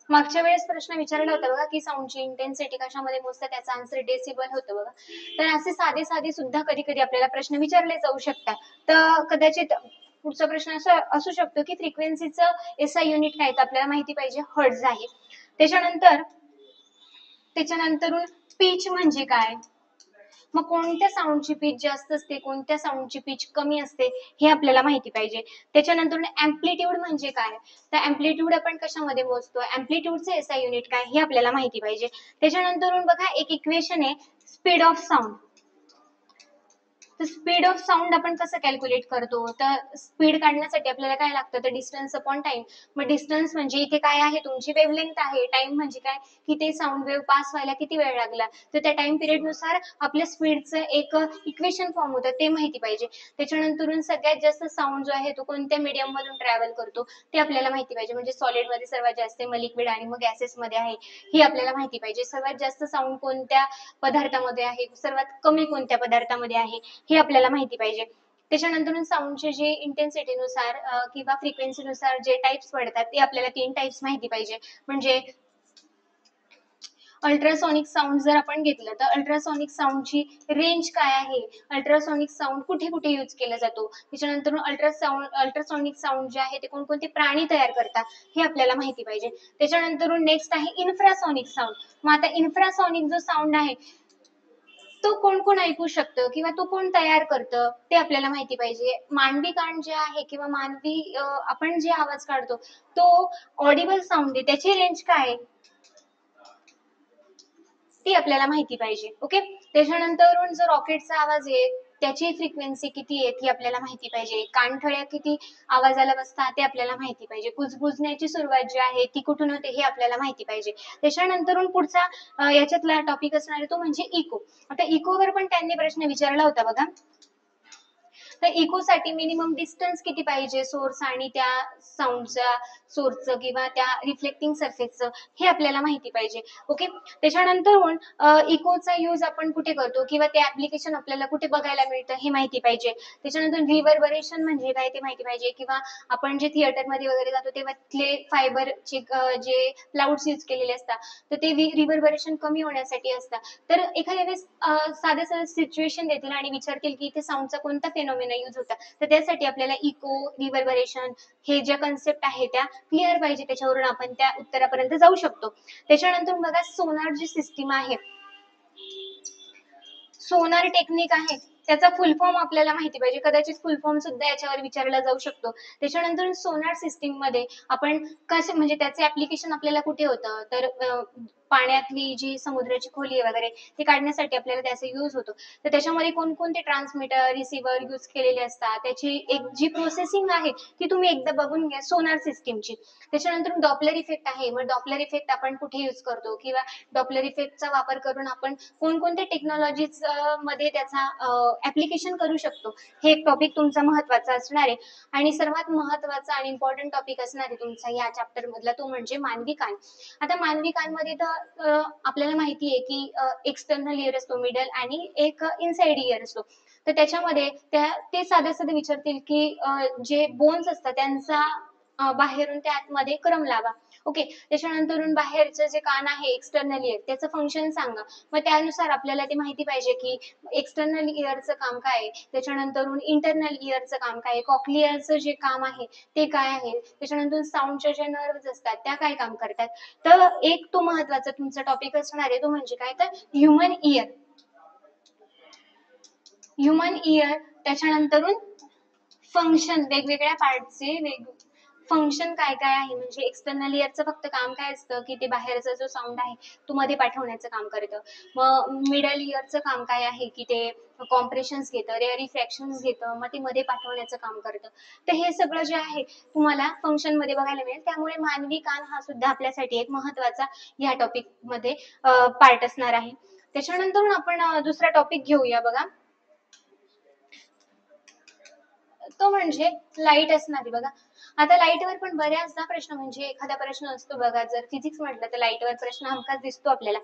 मागच्या वेळेस प्रश्न विचारला होता बघा की साऊंडची इंटेन्सिटी कशामध्ये मोजतात, त्याचा आन्सर डेसिबल होतं बघा. तर असे साधे साधे सुद्धा कधी कधी आपल्याला प्रश्न विचारले जाऊ शकतात. तर कदाचित पुढचा प्रश्न असा असू शकतो की फ्रिक्वेन्सीचं एसआय युनिट काय, तर आपल्याला माहिती पाहिजे हर्ट्झ आहे. त्याच्यानंतर पिच म्हणजे काय, मग कोणत्या साऊंडची पीच जास्त असते कोणत्या साऊंडची पीच कमी असते हे आपल्याला माहिती पाहिजे. त्याच्यानंतर अँप्लिट्यूड म्हणजे काय, तर अँप्लिट्यूड आपण कशामध्ये मोजतो, अँप्लिट्यूडचे एसआय युनिट काय हे आपल्याला माहिती पाहिजे. त्याच्यानंतर बघा एक इक्वेशन आहे स्पीड ऑफ साऊंड. तर स्पीड ऑफ साऊंड आपण कसं कॅल्क्युलेट करतो, तर स्पीड काढण्यासाठी आपल्याला काय लागतं, तर डिस्टन्स अपॉन टाइम. मग डिस्टन्स म्हणजे इथे काय आहे तुमची वेव्हलेंथ आहे, टाइम म्हणजे काय की ते साऊंड वेव्ह पास व्हायला किती वेळ लागला, तर त्या टाइम पिरियड नुसार आपल्या स्पीडचं एक इक्वेशन फॉर्म होतं ते माहिती पाहिजे. त्याच्यानंतर सगळ्यात जास्त साऊंड जो आहे तो कोणत्या मीडियम मधून ट्रॅव्हल करतो ते आपल्याला माहिती पाहिजे. म्हणजे सॉलिड मध्ये सर्वात जास्त, मग लिक्विड आणि मग गॅसेस मध्ये आहे हे आपल्याला माहिती पाहिजे. सर्वात जास्त साऊंड कोणत्या पदार्थामध्ये आहे, सर्वात कमी कोणत्या पदार्थामध्ये आहे हे आपल्याला माहिती पाहिजे. त्याच्यानंतर साऊंडचे जे इंटेन्सिटीनुसार किंवा फ्रिक्वेन्सीनुसार जे टाइप्स पडतात ते आपल्याला 3 टाइप्स माहिती पाहिजे. म्हणजे अल्ट्रासोनिक साऊंड जर आपण घेतलं तर अल्ट्रासोनिक साऊंडची रेंज काय आहे, अल्ट्रासोनिक साऊंड कुठे कुठे यूज केला जातो, त्याच्यानंतर अल्ट्रासोनिक साऊंड जे आहे ते कोणकोणते प्राणी तयार करतात हे आपल्याला माहिती पाहिजे. त्याच्यानंतर नेक्स्ट आहे इन्फ्रासोनिक साऊंड. मग आता इन्फ्रासोनिक जो साऊंड आहे तो कोण कोण ऐकू शकतं किंवा तो कोण तयार करतं ते आपल्याला माहिती पाहिजे. मानवी कान जे आहे किंवा मानवी आपण जे आवाज काढतो तो ऑडिबल साऊंड आहे, त्याची रेंज काय आहे ती आपल्याला माहिती पाहिजे. ओके. त्याच्यानंतर जो रॉकेटचा आवाज आहे त्याची फ्रिक्वेन्सी किती आहे ती आपल्याला माहिती पाहिजे. कानठळ्या किती आवाजाला बसतात ते आपल्याला माहिती पाहिजे. कुजबुजण्याची सुरुवात जी आहे ती कुठून होते हे आपल्याला माहिती पाहिजे. त्याच्यानंतर पुढचा याच्यातला टॉपिक असणार आहे तो म्हणजे इको. आता इकोवर पण त्यांनी प्रश्न विचारला होता बघा. तर इकोसाठी मिनिमम डिस्टन्स किती पाहिजे सोर्स आणि त्या साऊंडचा सोर्सचं किंवा त्या रिफ्लेक्टिंग सरफेसचं हे आपल्याला माहिती पाहिजे. ओके. त्याच्यानंतर इकोचा यूज आपण कुठे करतो किंवा ते ऍप्लिकेशन आपल्याला कुठे बघायला मिळतं हे माहिती पाहिजे. त्याच्यानंतर रिव्हर्बरेशन म्हणजे काय ते माहिती पाहिजे किंवा आपण जे थिएटरमध्ये वगैरे जातो तेव्हा तिथले फायबरचे जे क्लाउड्स यूज केलेले असतात तर ते रिव्हर्बरेशन कमी होण्यासाठी असतात. तर एखाद्या वेळेस साधं साधं सिच्युएशन देतील आणि विचारतील की इथे साऊंडचा कोणता फेनॉमेना यूज होता, तर त्यासाठी आपल्याला इको, रिव्हर्बरेशन हे ज्या कन्सेप्ट आहे त्या क्लिअर पाहिजे, त्याच्यावरून आपण त्या उत्तरापर्यंत जाऊ शकतो. त्याच्यानंतर बघा सोनार जी सिस्टीम आहे, सोनार टेक्निक आहे त्याचा फुल फॉर्म आपल्याला माहिती पाहिजे. कदाचित फुल फॉर्म सुद्धा याच्यावर विचारला जाऊ शकतो. त्याच्यानंतर सोनार सिस्टीम मध्ये आपण कसे म्हणजे त्याचे ऍप्लिकेशन आपल्याला कुठे होतं, तर पाण्यातली जी समुद्राची खोली वगैरे ते काढण्यासाठी आपल्याला त्याचा यूज होतो. तर त्याच्यामध्ये कोणकोणते ट्रान्समीटर रिसिव्हर यूज केलेले असतात त्याची एक जी प्रोसेसिंग आहे ती तुम्ही एकदा बघून घ्या सोनार सिस्टीमची. त्याच्यानंतर डॉपलर इफेक्ट आहे. मग डॉपलर इफेक्ट आपण कुठे यूज करतो किंवा डॉपलर इफेक्टचा वापर करून आपण कोणकोणत्या टेक्नॉलॉजीज मध्ये त्याचा ऍप्लिकेशन करू शकतो हे एक टॉपिक तुमचा महत्वाचा असणार आहे. आणि सर्वात महत्वाचा आणि इम्पॉर्टंट टॉपिक असणार आहे तुमचा या चॅप्टर मधला तो म्हणजे मानवी कान. आता मानवी कानमध्ये तर आपल्याला माहिती आहे की एक्सटर्नल इयर असतो मिडल आणि एक इनसाइड इयर असतो. तर त्याच्यामध्ये ते साधे साधे विचारतील की जे बोन्स असतात त्यांचा बाहेरून त्या आतमध्ये क्रम लावा. ओके, त्याच्यानंतरून बाहेरचं जे कान आहे एक्सटर्नल इयर त्याचं फंक्शन सांगा. मग त्यानुसार आपल्याला ते माहिती पाहिजे की एक्सटर्नल इयरचं काम काय आहे, त्याच्यानंतरून इंटरनल इयरचं काम काय आहे, कॉक्लिअरचं जे काम आहे ते काय आहे, त्याच्यानंतर साऊंडच्या ज्या नर्व्हज असतात त्या काय काम करतात. तर एक तो महत्वाचा तुमचा टॉपिक असणार आहे तो म्हणजे काय तर ह्युमन इयर. ह्युमन इयर त्याच्यानंतरून फंक्शन वेगवेगळ्या पार्टचे फंक्शन काय काय आहे, म्हणजे एक्सटर्नल इयरचं फक्त काम काय असतं की ते बाहेरचा जो साऊंड आहे तो मध्ये पाठवण्याचं काम करतं. मग मिडल इयरचं काम काय आहे की ते कॉम्प्रेशन्स घेतं, रिफ्रॅक्शन्स घेतं, मग ते मध्ये पाठवण्याचं काम करतं. तर हे सगळं जे आहे तुम्हाला फंक्शन मध्ये बघायला मिळेल. त्यामुळे मानवी कान हा सुद्धा आपल्यासाठी एक महत्वाचा या टॉपिक मध्ये पार्ट असणार आहे. त्याच्यानंतर आपण दुसरा टॉपिक घेऊया बघा, तो म्हणजे लाईट असणार आहे बघा. आता लाईटवर पण बऱ्याचदा प्रश्न, म्हणजे एखादा प्रश्न असतो बघा, जर फिजिक्स म्हटलं तर लाईटवर प्रश्न हमखास दिसतो आपल्याला.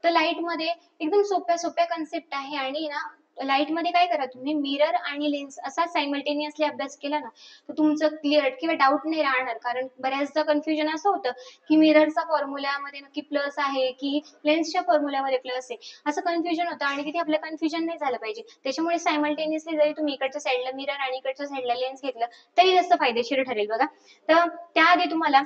तर लाईट मध्ये एकदम सोप्या सोप्या कन्सेप्ट आहे आणि ना लाईट मध्ये काय करा तुम्ही मिरर आणि लेन्स असा सायमल्टेनियसली अभ्यास केला ना तर तुमचं क्लिअर किंवा डाऊट नाही राहणार. कारण बऱ्याचदा कन्फ्युजन असं होतं की मिररचा फॉर्म्युल्यामध्ये नक्की प्लस आहे की लेन्सच्या फॉर्म्युल्यामध्ये प्लस आहे, असं कन्फ्युजन होतं आणि तिथे आपलं कन्फ्युजन नाही झालं पाहिजे. त्याच्यामुळे सायमल्टेनियसली जरी तुम्ही इकडच्या साईडला मिरर आणि इकडच्या साईडला लेन्स घेतलं तरी जास्त फायदेशीर ठरेल बघा. तर त्याआधी तुम्हाला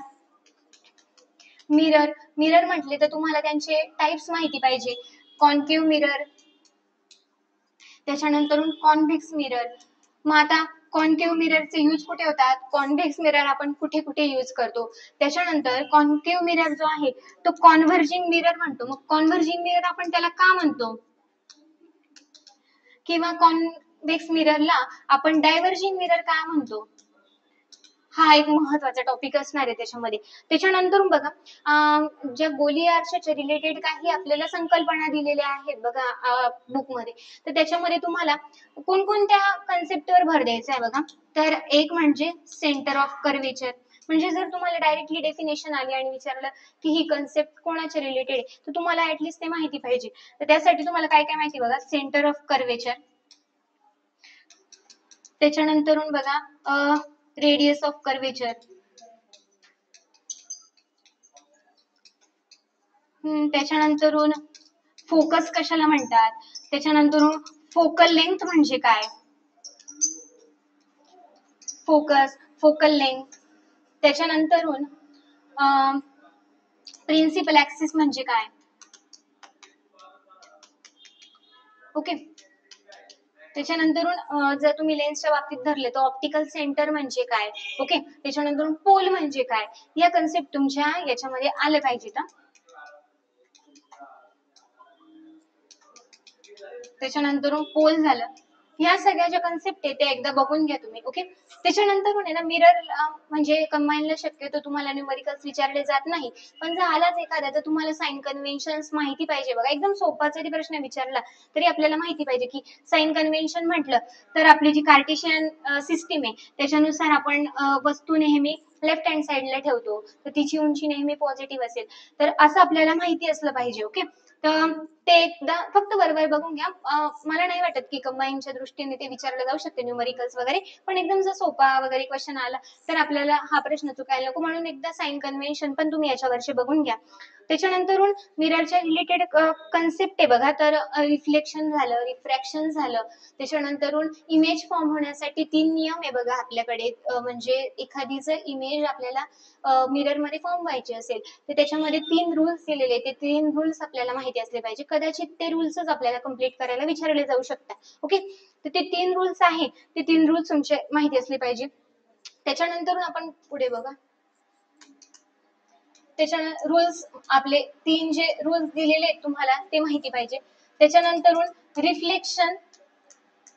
मिरर मिरर म्हटले तर तुम्हाला त्यांचे टाइप्स माहिती पाहिजे. कॉन्केव्ह मिरर, त्याच्यानंतर कॉन्व्हेक्स मिरर. मग आता कॉन्केव्ह मिररचे यूज कुठे होतात, कॉन्व्हेक्स मिरर आपण कुठे कुठे यूज करतो. त्याच्यानंतर कॉन्केव्ह मिरर जो आहे तो कॉन्व्हर्जिंग मिरर म्हणतो. मग कॉन्व्हर्जिंग मिरर आपण त्याला का म्हणतो, किंवा कॉन्व्हेक्स मिररला आपण डायव्हर्जिंग मिरर का म्हणतो, हा एक महत्वाचा टॉपिक असणार आहे त्याच्यामध्ये. त्याच्यानंतर बघा ज्या गोली आरशाच्या रिलेटेड काही आपल्याला संकल्पना दिलेल्या आहेत बघा बुकमध्ये, तर त्याच्यामध्ये तुम्हाला कोणकोणत्या कन्सेप्टवर भर द्यायचा आहे बघा. तर एक म्हणजे सेंटर ऑफ कर्वेचर, म्हणजे जर तुम्हाला डायरेक्टली डेफिनेशन आली आणि विचारलं की ही कन्सेप्ट कोणाच्या रिलेटेड आहे तर तुम्हाला ऍटलीस्ट ते माहिती पाहिजे. तर त्यासाठी तुम्हाला काय काय माहिती बघा, सेंटर ऑफ कर्वेचर, त्याच्यानंतर बघा रेडियस ऑफ कर्वेचर, त्याच्यानंतरून फोकस कशाला म्हणतात, त्याच्यानंतर फोकल लेंथ म्हणजे काय, फोकस फोकल लेंथ, त्याच्यानंतरून प्रिन्सिपल ऍक्सिस म्हणजे काय. ओके, त्याच्यानंतर जर तुम्ही लेन्सच्या बाबतीत धरले तर ऑप्टिकल सेंटर म्हणजे काय. ओके, त्याच्यानंतर पोल म्हणजे काय, या कन्सेप्ट तुमच्या याच्यामध्ये आले पाहिजेत. त्याच्यानंतर पोल झालं, ह्या सगळ्या ज्या कन्सेप्ट आहे ते एकदा बघून घ्या तुम्ही. ओके, त्याच्यानंतर ना मिरर म्हणजे कंबाईनला शक्यतो तुम्हाला न्यूमरिकल्स विचारले जात नाही, पण जर आलाच एखादा तर तुम्हाला साइन कन्व्हेन्शन्स माहिती पाहिजे बघा. एकदम सोपा जरी प्रश्न विचारला तरी आपल्याला माहिती पाहिजे की साइन कन्व्हेन्शन म्हटलं तर आपली जी कार्टेशियन सिस्टीम आहे त्याच्यानुसार आपण वस्तू नेहमी लेफ्ट हँड साइडला ठेवतो तर तिची उंची नेहमी पॉझिटिव्ह असेल, तर असं आपल्याला माहिती असलं पाहिजे. ओके, तर ते एकदा फक्त बरोबर बघून घ्या. मला नाही वाटत की कंबाईनच्या दृष्टीने ते विचारलं जाऊ शकते न्यूमरिकल्स वगैरे, पण एकदम जर सोपा वगैरे क्वेश्चन आला तर आपल्याला हा प्रश्न चुकायला नको, म्हणून एकदा साइन कन्व्हेन्शन पण तुम्ही याच्यावरचे बघून घ्या. त्याच्यानंतर मिररच्या रिलेटेड कन्सेप्ट आहे बघा, तर रिफ्लेक्शन झालं, रिफ्रॅक्शन झालं, त्याच्यानंतर इमेज फॉर्म होण्यासाठी 3 नियम आहे बघा आपल्याकडे. म्हणजे एखादी जर इमेज आपल्याला मिरर मध्ये फॉर्म व्हायची असेल तर त्याच्यामध्ये 3 रूल्स दिलेले, ते 3 रूल्स आपल्याला माहिती असले पाहिजे. कदाचित ते रूल्सच आपल्याला कंप्लीट करायला विचारले जाऊ शकतात. ओके, तर ते 3 रूल्स आहे, ते 3 रूल्स तुमचे माहिती असले पाहिजे. त्याच्यानंतर आपण पुढे बघा, त्याच्या रूल्स आपले 3 जे रूल्स दिलेले आहेत तुम्हाला ते माहिती पाहिजे. त्याच्यानंतर रिफ्लेक्शन,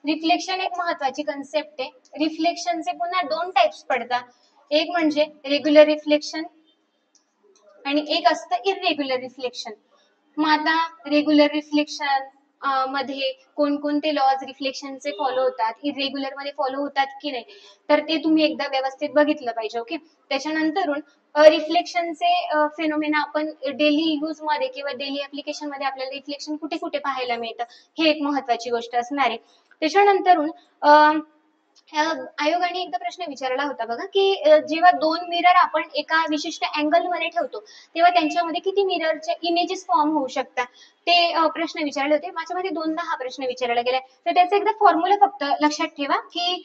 रिफ्लेक्शन एक महत्वाची कन्सेप्ट आहे. रिफ्लेक्शनचे पुन्हा 2 टाइप्स पडतात, एक म्हणजे रेग्युलर रिफ्लेक्शन आणि एक असतं इरेग्युलर रिफ्लेक्शन. मग आता रेग्युलर रिफ्लेक्शन मध्ये कोणकोणते लॉज रिफ्लेक्शनचे फॉलो होतात, इरेग्युलर मध्ये फॉलो होतात की नाही, तर ते तुम्ही एकदा व्यवस्थित बघितलं पाहिजे. ओके. त्याच्यानंतरून रिफ्लेक्शनचे फेनोमेना आपण डेली यूज मध्ये किंवा डेली ऍप्लिकेशन मध्ये आपल्याला रिफ्लेक्शन कुठे कुठे पाहायला मिळतं, हे एक महत्वाची गोष्ट असणार आहे. त्याच्यानंतरून आयोगाने एकदा प्रश्न विचारला होता बघा, की जेव्हा दोन मिरर आपण एका विशिष्ट अँगल मध्ये ठेवतो तेव्हा त्यांच्यामध्ये किती मिररचे इमेजेस फॉर्म होऊ शकतात, ते प्रश्न विचारले होते. माझ्यामध्ये दोनदा हा प्रश्न विचारला गेलाय, तर त्याचा एकदा फॉर्म्युला फक्त लक्षात ठेवा की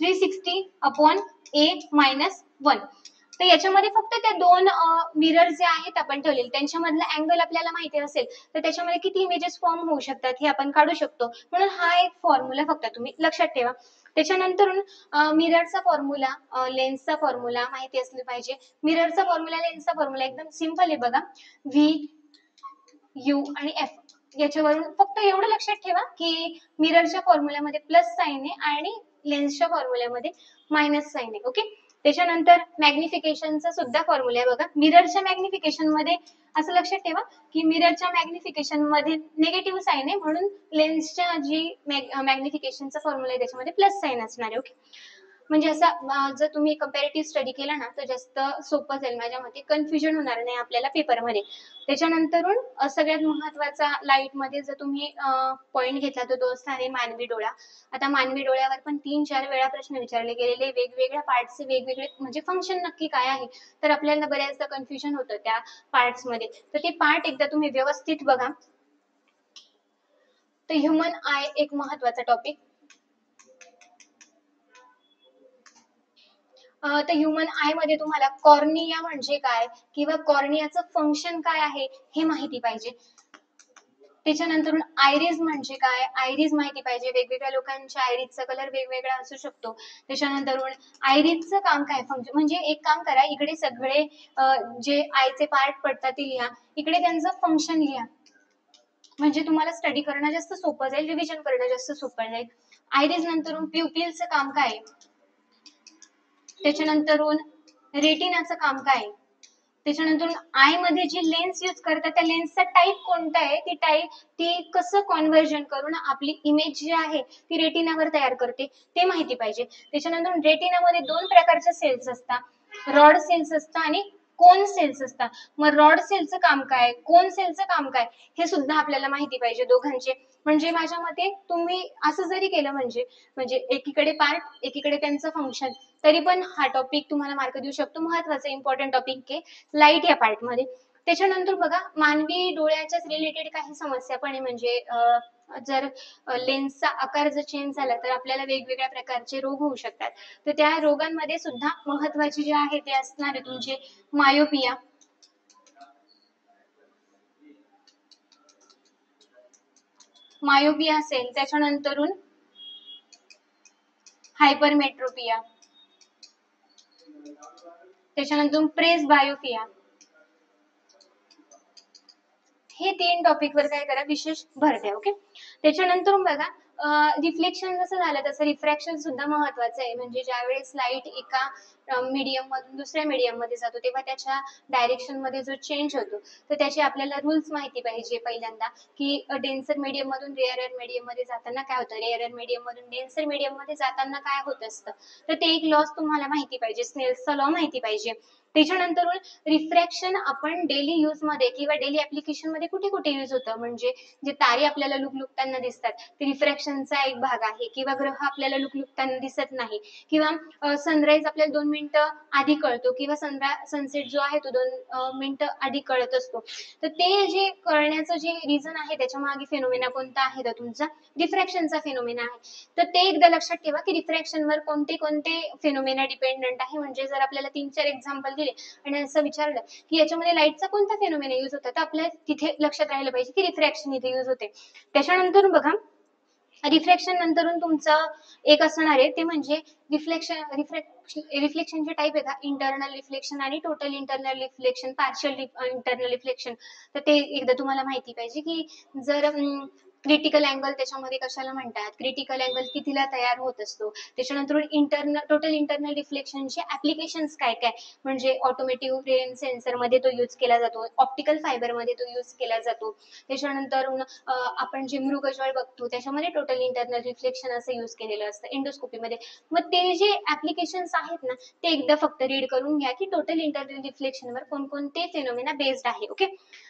360/a-1. तर याच्यामध्ये फक्त त्या दोन मिरर जे आहेत आपण ठेवलेले त्यांच्यामधला अँगल आपल्याला माहिती असेल तर त्याच्यामध्ये किती इमेजेस फॉर्म होऊ शकतात हे आपण काढू शकतो. म्हणून हा एक फॉर्म्युला फक्त तुम्ही लक्षात ठेवा. त्याच्यानंतरून मिररचा फॉर्म्युला, लेन्सचा फॉर्म्युला माहिती असले पाहिजे. मिररचा फॉर्म्युला, लेन्सचा फॉर्म्युला एकदम सिंपल आहे बघा. व्ही, यू आणि एफ याच्यावरून फक्त एवढं लक्षात ठेवा की मिररच्या फॉर्म्युल्यामध्ये प्लस साइन आहे आणि लेन्सच्या फॉर्म्युल्यामध्ये मायनस साइन आहे. ओके. त्याच्यानंतर मॅग्निफिकेशनचा सुद्धा फॉर्म्युला आहे बघा. मिररच्या मॅग्निफिकेशन मध्ये असं लक्षात ठेवा की मिररच्या मॅग्निफिकेशन मध्ये निगेटिव्ह साइन आहे, म्हणून लेन्सच्या जी मॅग्निफिकेशनचा फॉर्म्युला आहे त्याच्यामध्ये प्लस साइन असणार आहे. ओके. म्हणजे असं जर तुम्ही कंपॅरेटिव्ह स्टडी केला ना तर जास्त सोपं जाईल माझ्या मते, कन्फ्युजन होणार नाही आपल्याला पेपरमध्ये. त्याच्यानंतरून सगळ्यात महत्वाचा लाईट मध्ये जर तुम्ही पॉइंट घेतला तर तो असणार आहे मानवी डोळा. आता मानवी डोळ्यावर पण 3-4 वेळा प्रश्न विचारले गेलेले, वेगवेगळ्या पार्टचे वेगवेगळे म्हणजे फंक्शन नक्की काय आहे, तर आपल्याला बऱ्याचदा कन्फ्युजन होतं त्या पार्ट्स मध्ये. तर ते पार्ट एकदा तुम्ही व्यवस्थित बघा. तर ह्युमन आय एक महत्वाचा टॉपिक. तर ह्युमन आय मध्ये तुम्हाला कॉर्निया म्हणजे काय किंवा कॉर्नियाचं फंक्शन काय आहे हे माहिती पाहिजे. त्याच्यानंतर आयरिस म्हणजे काय, आयरिस माहिती पाहिजे. वेगवेगळ्या लोकांच्या आयरिसचा कलर वेगवेगळा असू शकतो. त्याच्यानंतर आयरिसचं काम काय, फंक्शन म्हणजे एक काम करा, इकडे सगळे जे आयचे पार्ट पडतात ते लिहा, इकडे त्यांचं फंक्शन लिहा, म्हणजे तुम्हाला स्टडी करणं जास्त सोपं जाईल, रिव्हिजन करणं जास्त सोपं जाईल. आयरिस नंतर प्युपिलचं काम काय, त्याच्यानंतरून रेटिनाचं काम काय, त्याच्यानंतर आय मध्ये जी लेन्स यूज करतात त्या लेन्सचा टाईप कोणता आहे, ती कसं कॉन्व्हर्जन करून आपली इमेज जी आहे ती रेटिनावर तयार करते ते माहिती पाहिजे. त्याच्यानंतर रेटिनामध्ये दोन प्रकारच्या सेल्स असतात, रॉड सेल्स असतात आणि कोन सेल्स असतात. मग रॉड सेलचं काम काय, कोन सेलचं काम काय, हे सुद्धा आपल्याला माहिती पाहिजे दोघांचे. म्हणजे माझ्या मते तुम्ही असं जरी केलं म्हणजे म्हणजे एकीकडे पार्ट एकीकडे त्यांचं फंक्शन, तरी पण हा टॉपिक तुम्हाला मार्क देऊ शकतो. महत्वाचा इम्पॉर्टंट टॉपिक आहे लाईट या पार्ट मध्ये. त्याच्यानंतर बघा मानवी डोळ्याच्याच रिलेटेड काही समस्या पण आहे, म्हणजे जर लेन्सचा आकार जर चेंज झाला तर आपल्याला वेगवेगळ्या प्रकारचे रोग होऊ शकतात. तर त्या रोगांमध्ये सुद्धा महत्वाचे जे आहे ते असणार आहे तुमचे मायोपिया, मायोपिया असेल, त्याच्यानंतरून हायपरमेट्रोपिया, त्याच्यानंतर प्रेस बायोपिया. हे 3 टॉपिक वर काय करा, विशेष भर द्या. ओके. त्याच्यानंतर बघा रिफ्लेक्शन जसं झालं तसं रिफ्रॅक्शन सुद्धा महत्वाचं आहे. म्हणजे ज्यावेळेस लाईट एका मीडियम मधून दुसऱ्या मीडियम मध्ये जातो तेव्हा त्याच्या डायरेक्शन मध्ये जो चेंज होतो तर त्याचे आपल्याला रूल्स माहिती पाहिजे. पहिल्यांदा की डेन्सर मीडियम मधून रेअरर मीडियम मध्ये जाताना काय होतं, रेअरर मीडियम मधून डेन्सर मीडियम मध्ये जाताना काय होत असतं, तर ते एक लॉस तुम्हाला माहिती पाहिजे, स्नेल्सचा लॉ माहिती पाहिजे. त्याच्यानंतर रिफ्रॅक्शन आपण डेली यूज मध्ये किंवा डेली ऍप्लिकेशन मध्ये कुठे कुठे यूज होतं, म्हणजे जे तारे आपल्याला लुकलुकताना दिसतात ते रिफ्रॅक्शनचा एक भाग आहे, किंवा ग्रह आपल्याला लुकलुकताना दिसत नाही, किंवा सनराईज आपल्याला 2 मिनिटं आधी कळतो किंवा सनसेट जो आहे तो 2 मिनिटं आधी कळत असतो. तर ते जे कळण्याचं जे रिझन आहे त्याच्या मागे फेनोमेना कोणता आहे, तर तुमचा रिफ्रॅक्शनचा फेनोमेना आहे. तर ते एकदा लक्षात ठेवा की रिफ्रॅक्शनवर कोणते कोणते फेनोमेना डिपेंडंट आहे. म्हणजे जर आपल्याला 3-4 एक्झाम्पल दिले आणि असं विचारलं की याच्यामध्ये लाईटचा कोणता फेनोमेना यूज होता, तर आपल्याला तिथे लक्षात राहिलं पाहिजे की रिफ्रॅक्शन इथे यूज होते. त्याच्यानंतर बघा रिफ्लेक्शन नंतरून तुमचं एक असणार आहे ते म्हणजे रिफ्लेक्शनचे टाईप आहे का, इंटरनल रिफ्लेक्शन आणि total internal reflection, partial internal reflection. तर ते एकदा तुम्हाला माहिती पाहिजे की जर क्रिटिकल अँगल त्याच्यामध्ये कशाला म्हणतात, क्रिटिकल अँगल कितीला तयार होत असतो, त्याच्यानंतर टोटल इंटरनल रिफ्लेक्शनचे ऍप्लिकेशन्स काय काय, म्हणजे ऑटोमेटिव्ह रेन सेन्सर मध्ये तो यूज केला जातो, ऑप्टिकल फायबर मध्ये तो यूज केला जातो, त्याच्यानंतर आपण जे मृगजळ बघतो त्याच्यामध्ये टोटल इंटरनल रिफ्लेक्शन असं यूज केलेलं असतं एंडोस्कोपीमध्ये. मग ते जे ऍप्लिकेशन्स आहेत ना ते एकदा फक्त रीड करून घ्या की टोटल इंटरनल रिफ्लेक्शनवर कोणकोणते फेनोमेना बेस्ड आहे. ओके,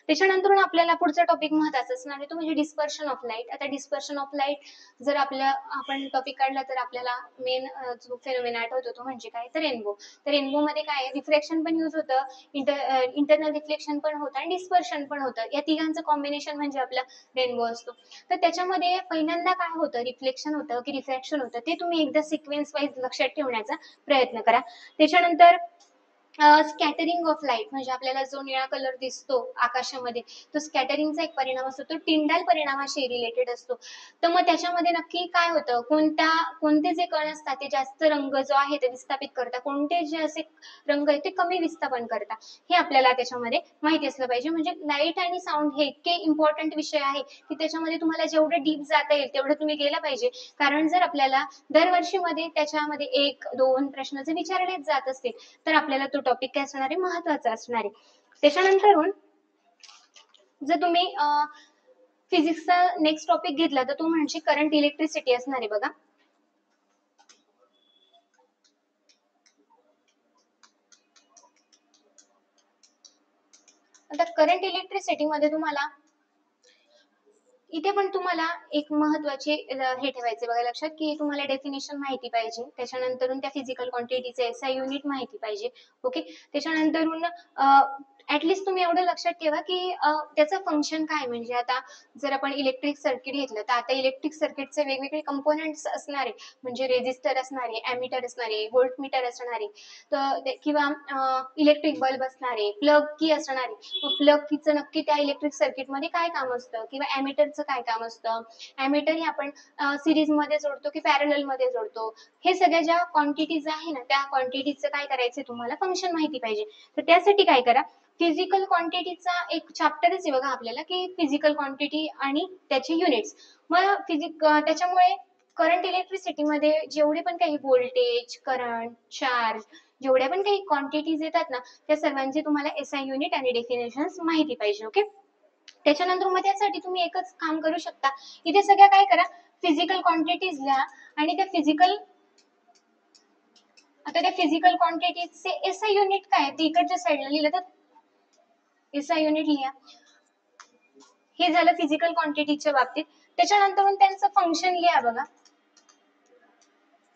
त्याच्यानंतर आपल्याला पुढचा टॉपिक महत्त्वाचा असणार आहे तो म्हणजे डिस्पर्शन ऑफ लाईट. आता डिस्पर्शन ऑफ लाईट जर आपण टॉपिक काढला तर आपल्याला मेन जो फेनोमेना आठवतो तो म्हणजे काय, तर रेनबो. तर रेनबो मध्ये काय रिफ्लेक्शन पण यूज होतं, इंटरनल रिफ्लेक्शन पण होतं आणि डिस्पर्शन पण होतं. या तिघांचं कॉम्बिनेशन म्हणजे आपला रेनबो असतो. तर त्याच्यामध्ये पहिल्यांदा काय होतं, रिफ्लेक्शन होतं की रिफ्रॅक्शन होतं ते तुम्ही एकदा सिक्वेन्स वाईज लक्षात ठेवण्याचा प्रयत्न करा. त्याच्यानंतर स्कॅटरिंग ऑफ लाईट म्हणजे आपल्याला जो निळा कलर दिसतो आकाशामध्ये तो स्कॅटरिंगचा एक परिणाम असतो, तो टिंडाल परिणामाशी रिलेटेड असतो. तर मग त्याच्यामध्ये नक्की काय होतं, कोणते जे कण असतात ते जास्त रंग जो आहे ते विस्थापित करतात, कोणते जे असे रंग आहेत ते कमी विस्थापन करतात, हे आपल्याला त्याच्यामध्ये माहिती असलं पाहिजे. म्हणजे लाईट आणि साऊंड हे इतके इम्पॉर्टंट विषय आहे की त्याच्यामध्ये तुम्हाला जेवढं डीप जाता येईल तेवढं तुम्ही गेलं पाहिजे. कारण जर आपल्याला दरवर्षी मध्ये त्याच्यामध्ये 1-2 प्रश्न जर विचारलेच जात असतील तर आपल्याला तो टॉपिक काय असणार आहे, महत्वाचा असणार आहे. त्याच्यानंतर जर तुम्ही फिजिक्सचा नेक्स्ट टॉपिक घेतला तर तो म्हणजे करंट इलेक्ट्रिसिटी असणार आहे बघा. आता करंट इलेक्ट्रिसिटी मध्ये तुम्हाला इथे पण तुम्हाला एक महत्वाचे हे ठेवायचे बघा लक्षात की तुम्हाला डेफिनेशन माहिती पाहिजे, त्याच्यानंतर त्या फिजिकल क्वांटिटीचे एसआय युनिट माहिती पाहिजे. ओके, त्याच्यानंतर ऍटलिस्ट तुम्ही एवढं लक्षात ठेवा की त्याचं फंक्शन काय, म्हणजे आता जर आपण इलेक्ट्रिक सर्किट घेतलं तर आता इलेक्ट्रिक सर्किटचे वेगवेगळे कंपोनेंट्स असणार आहे, म्हणजे रेजिस्टर असणार आहे, ॲमीटर असणार आहे, व्होल्टमीटर असणार आहे, तर किंवा इलेक्ट्रिक बल्ब असणार आहे, प्लग की असणार आहे. मग प्लग कीचं नक्की त्या इलेक्ट्रिक सर्किटमध्ये काय काम असतं किंवा ॲमीटरचं काय काम असतं, ॲमीटर हे आपण सिरीज मध्ये जोडतो की पॅरलल मध्ये जोडतो, हे सगळ्या ज्या क्वांटिटीज आहे ना त्या क्वांटिटीचं काय करायचं तुम्हाला फंक्शन माहिती पाहिजे. तर त्यासाठी काय करा, फिजिकल क्वांटिटीचा एक चॅप्टरच आहे बघा आपल्याला की फिजिकल क्वांटिटी आणि त्याचे युनिट्स. मग त्याच्यामुळे करंट इलेक्ट्रिसिटी मध्ये जेवढे पण काही व्होल्टेज, करंट, चार्ज, जेवढ्या पण काही क्वांटिटीज येतात ना त्या सर्वांचे तुम्हाला एसआय युनिट आणि डेफिनेशन्स माहिती पाहिजे. ओके, त्याच्यानंतर मग त्यासाठी तुम्ही एकच काम करू शकता, इथे सगळ्या काय करा, फिजिकल क्वांटिटीज लिहा आणि त्या फिजिकल क्वांटिटीजचे एसआय युनिट काय ते इकडच्या साईडला लिहिलं तर एसआय युनिट लिहा. हे झालं फिजिकल क्वांटिटीच्या बाबतीत. त्याच्यानंतर त्यांचं फंक्शन लिहा बघा.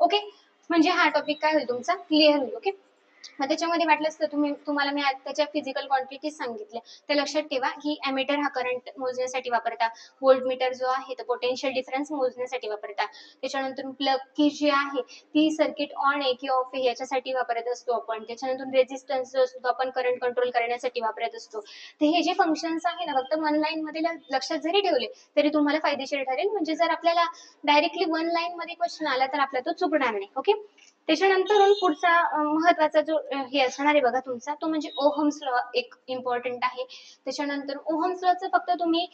ओके, म्हणजे हा टॉपिक काय होईल तुमचा क्लिअर होईल. ओके, मग त्याच्यामध्ये वाटलंच तर तुम्हाला मी त्याच्या फिजिकल क्वांटिटीज सांगितल्या, तर लक्षात ठेवा की ॲमीटर हा करंट मोजण्यासाठी वापरता, व्होल्टमीटर जो आहे तो पोटेन्शियल डिफरन्स मोजण्यासाठी वापरता, त्याच्यानंतर प्लग की जी आहे ती सर्किट ऑन आहे की ऑफ आहे याच्यासाठी वापरत असतो आपण, त्याच्यानंतर रेजिस्टन्स जो असतो आपण करंट कंट्रोल करण्यासाठी वापरत असतो. तर हे जे फंक्शन्स आहे ना फक्त वन लाईन मध्ये लक्षात जरी ठेवले तरी तुम्हाला फायदेशीर ठरेल, म्हणजे जर आपल्याला डायरेक्टली वन लाईन मध्ये क्वेश्चन आला तर आपला तो चुकणार नाही. ओके, त्याच्यानंतर पुढचा महत्वाचा जो हे असणार आहे बघा तुमचा तो म्हणजे ओहम्स लॉ एक इम्पॉर्टंट आहे. त्याच्यानंतर ओहम्स लॉचं फक्त तुम्ही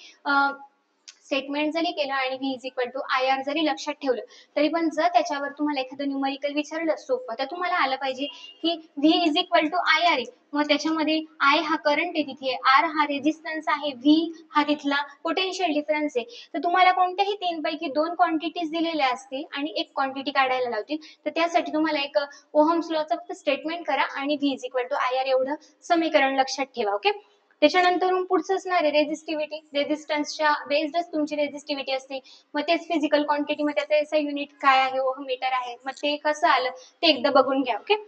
स्टेटमेंट जरी केलं आणि V is equal to IR जरी लक्षात ठेवलं तरी पण जर त्याच्यावर तुम्हाला एखादं न्यूमरिकल विचारलं सोपं तर तुम्हाला आलं पाहिजे की V is equal to IR आहे, मग त्याच्यामध्ये I हा करंट आहे तिथे, R हा रेजिस्टन्स आहे, V हा तिथला पोटेन्शियल डिफरन्स आहे. तर तुम्हाला कोणत्याही 3 पैकी 2 क्वांटिटीज दिलेल्या असतील आणि एक क्वांटिटी काढायला लावतील, तर त्यासाठी तुम्हाला एक ओहम्स लॉचं फक्त स्टेटमेंट करा आणि V is equal to IR एवढं समीकरण लक्षात ठेवा. ओके, त्याच्यानंतर पुढचं असणार आहे रेजिस्टिव्हिटी, रेजिस्टन्सच्या बेस्डच तुमची रेजिस्टिव्हिटी असते, मग तेच फिजिकल क्वांटिटी मध्ये त्याचं एसआय युनिट काय आहे, ओहम मीटर आहे, मग ते कसं आलं ते एकदा बघून घ्या. ओके,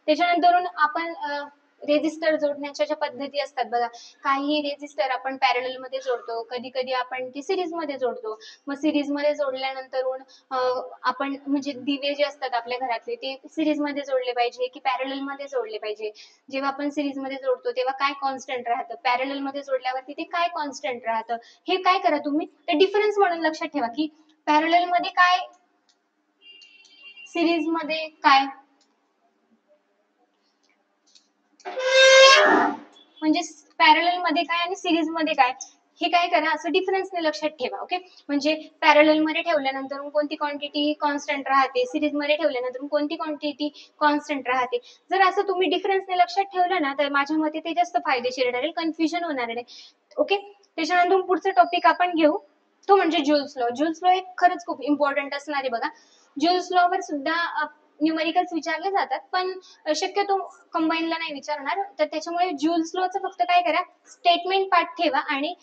त्याच्यानंतर आपण रेजिस्टर जोडण्याच्या ज्या पद्धती असतात बघा, काही रेजिस्टर आपण पॅरलल मध्ये जोडतो, कधी कधी आपण ती सिरीज मध्ये जोडतो, मग सिरीज मध्ये जोडल्यानंतर आपण म्हणजे दिवे जे असतात आपल्या घरातले ते सिरीज मध्ये जोडले पाहिजे की पॅरलल मध्ये जोडले पाहिजे. जेव्हा आपण सिरीज मध्ये जोडतो तेव्हा काय कॉन्स्टंट राहतं, पॅरलल मध्ये जोडल्यावर तिथे काय कॉन्स्टंट राहतं, हे काय करा तुम्ही ते डिफरन्स म्हणून लक्षात ठेवा की पॅरलल मध्ये काय, सिरीज मध्ये काय, म्हणजे पॅरलल मध्ये काय आणि सिरीज मध्ये काय हे काय करा, असं डिफरन्सने लक्षात ठेवा. ओके, म्हणजे पॅरलल मध्ये ठेवल्यानंतर कोणती क्वांटिटी कॉन्स्टंट राहते, सिरीज मध्ये ठेवल्यानंतर कोणती क्वांटिटी कॉन्स्टंट राहते. जर असं तुम्ही डिफरन्सने लक्षात ठेवलं ना, तर माझ्या मते ते जास्त फायदेशीर ठरेल, कन्फ्युजन होणार नाही. ओके, त्याच्यानंतर पुढचा टॉपिक आपण घेऊ, तो म्हणजे ज्यूल्स लॉ. ज्यूल्स लॉ एक खरंच खूप इम्पॉर्टंट असणार आहे बघा. ज्यूल्स लॉ वर सुद्धा न्यूमेरिकल्स विचारले जातात, पण शक्यतो कंबाईनला नाही विचारणार. तर त्याच्यामुळे ज्यूल्स लॉचं फक्त काय करा, स्टेटमेंट पार्ट ठेवा आणि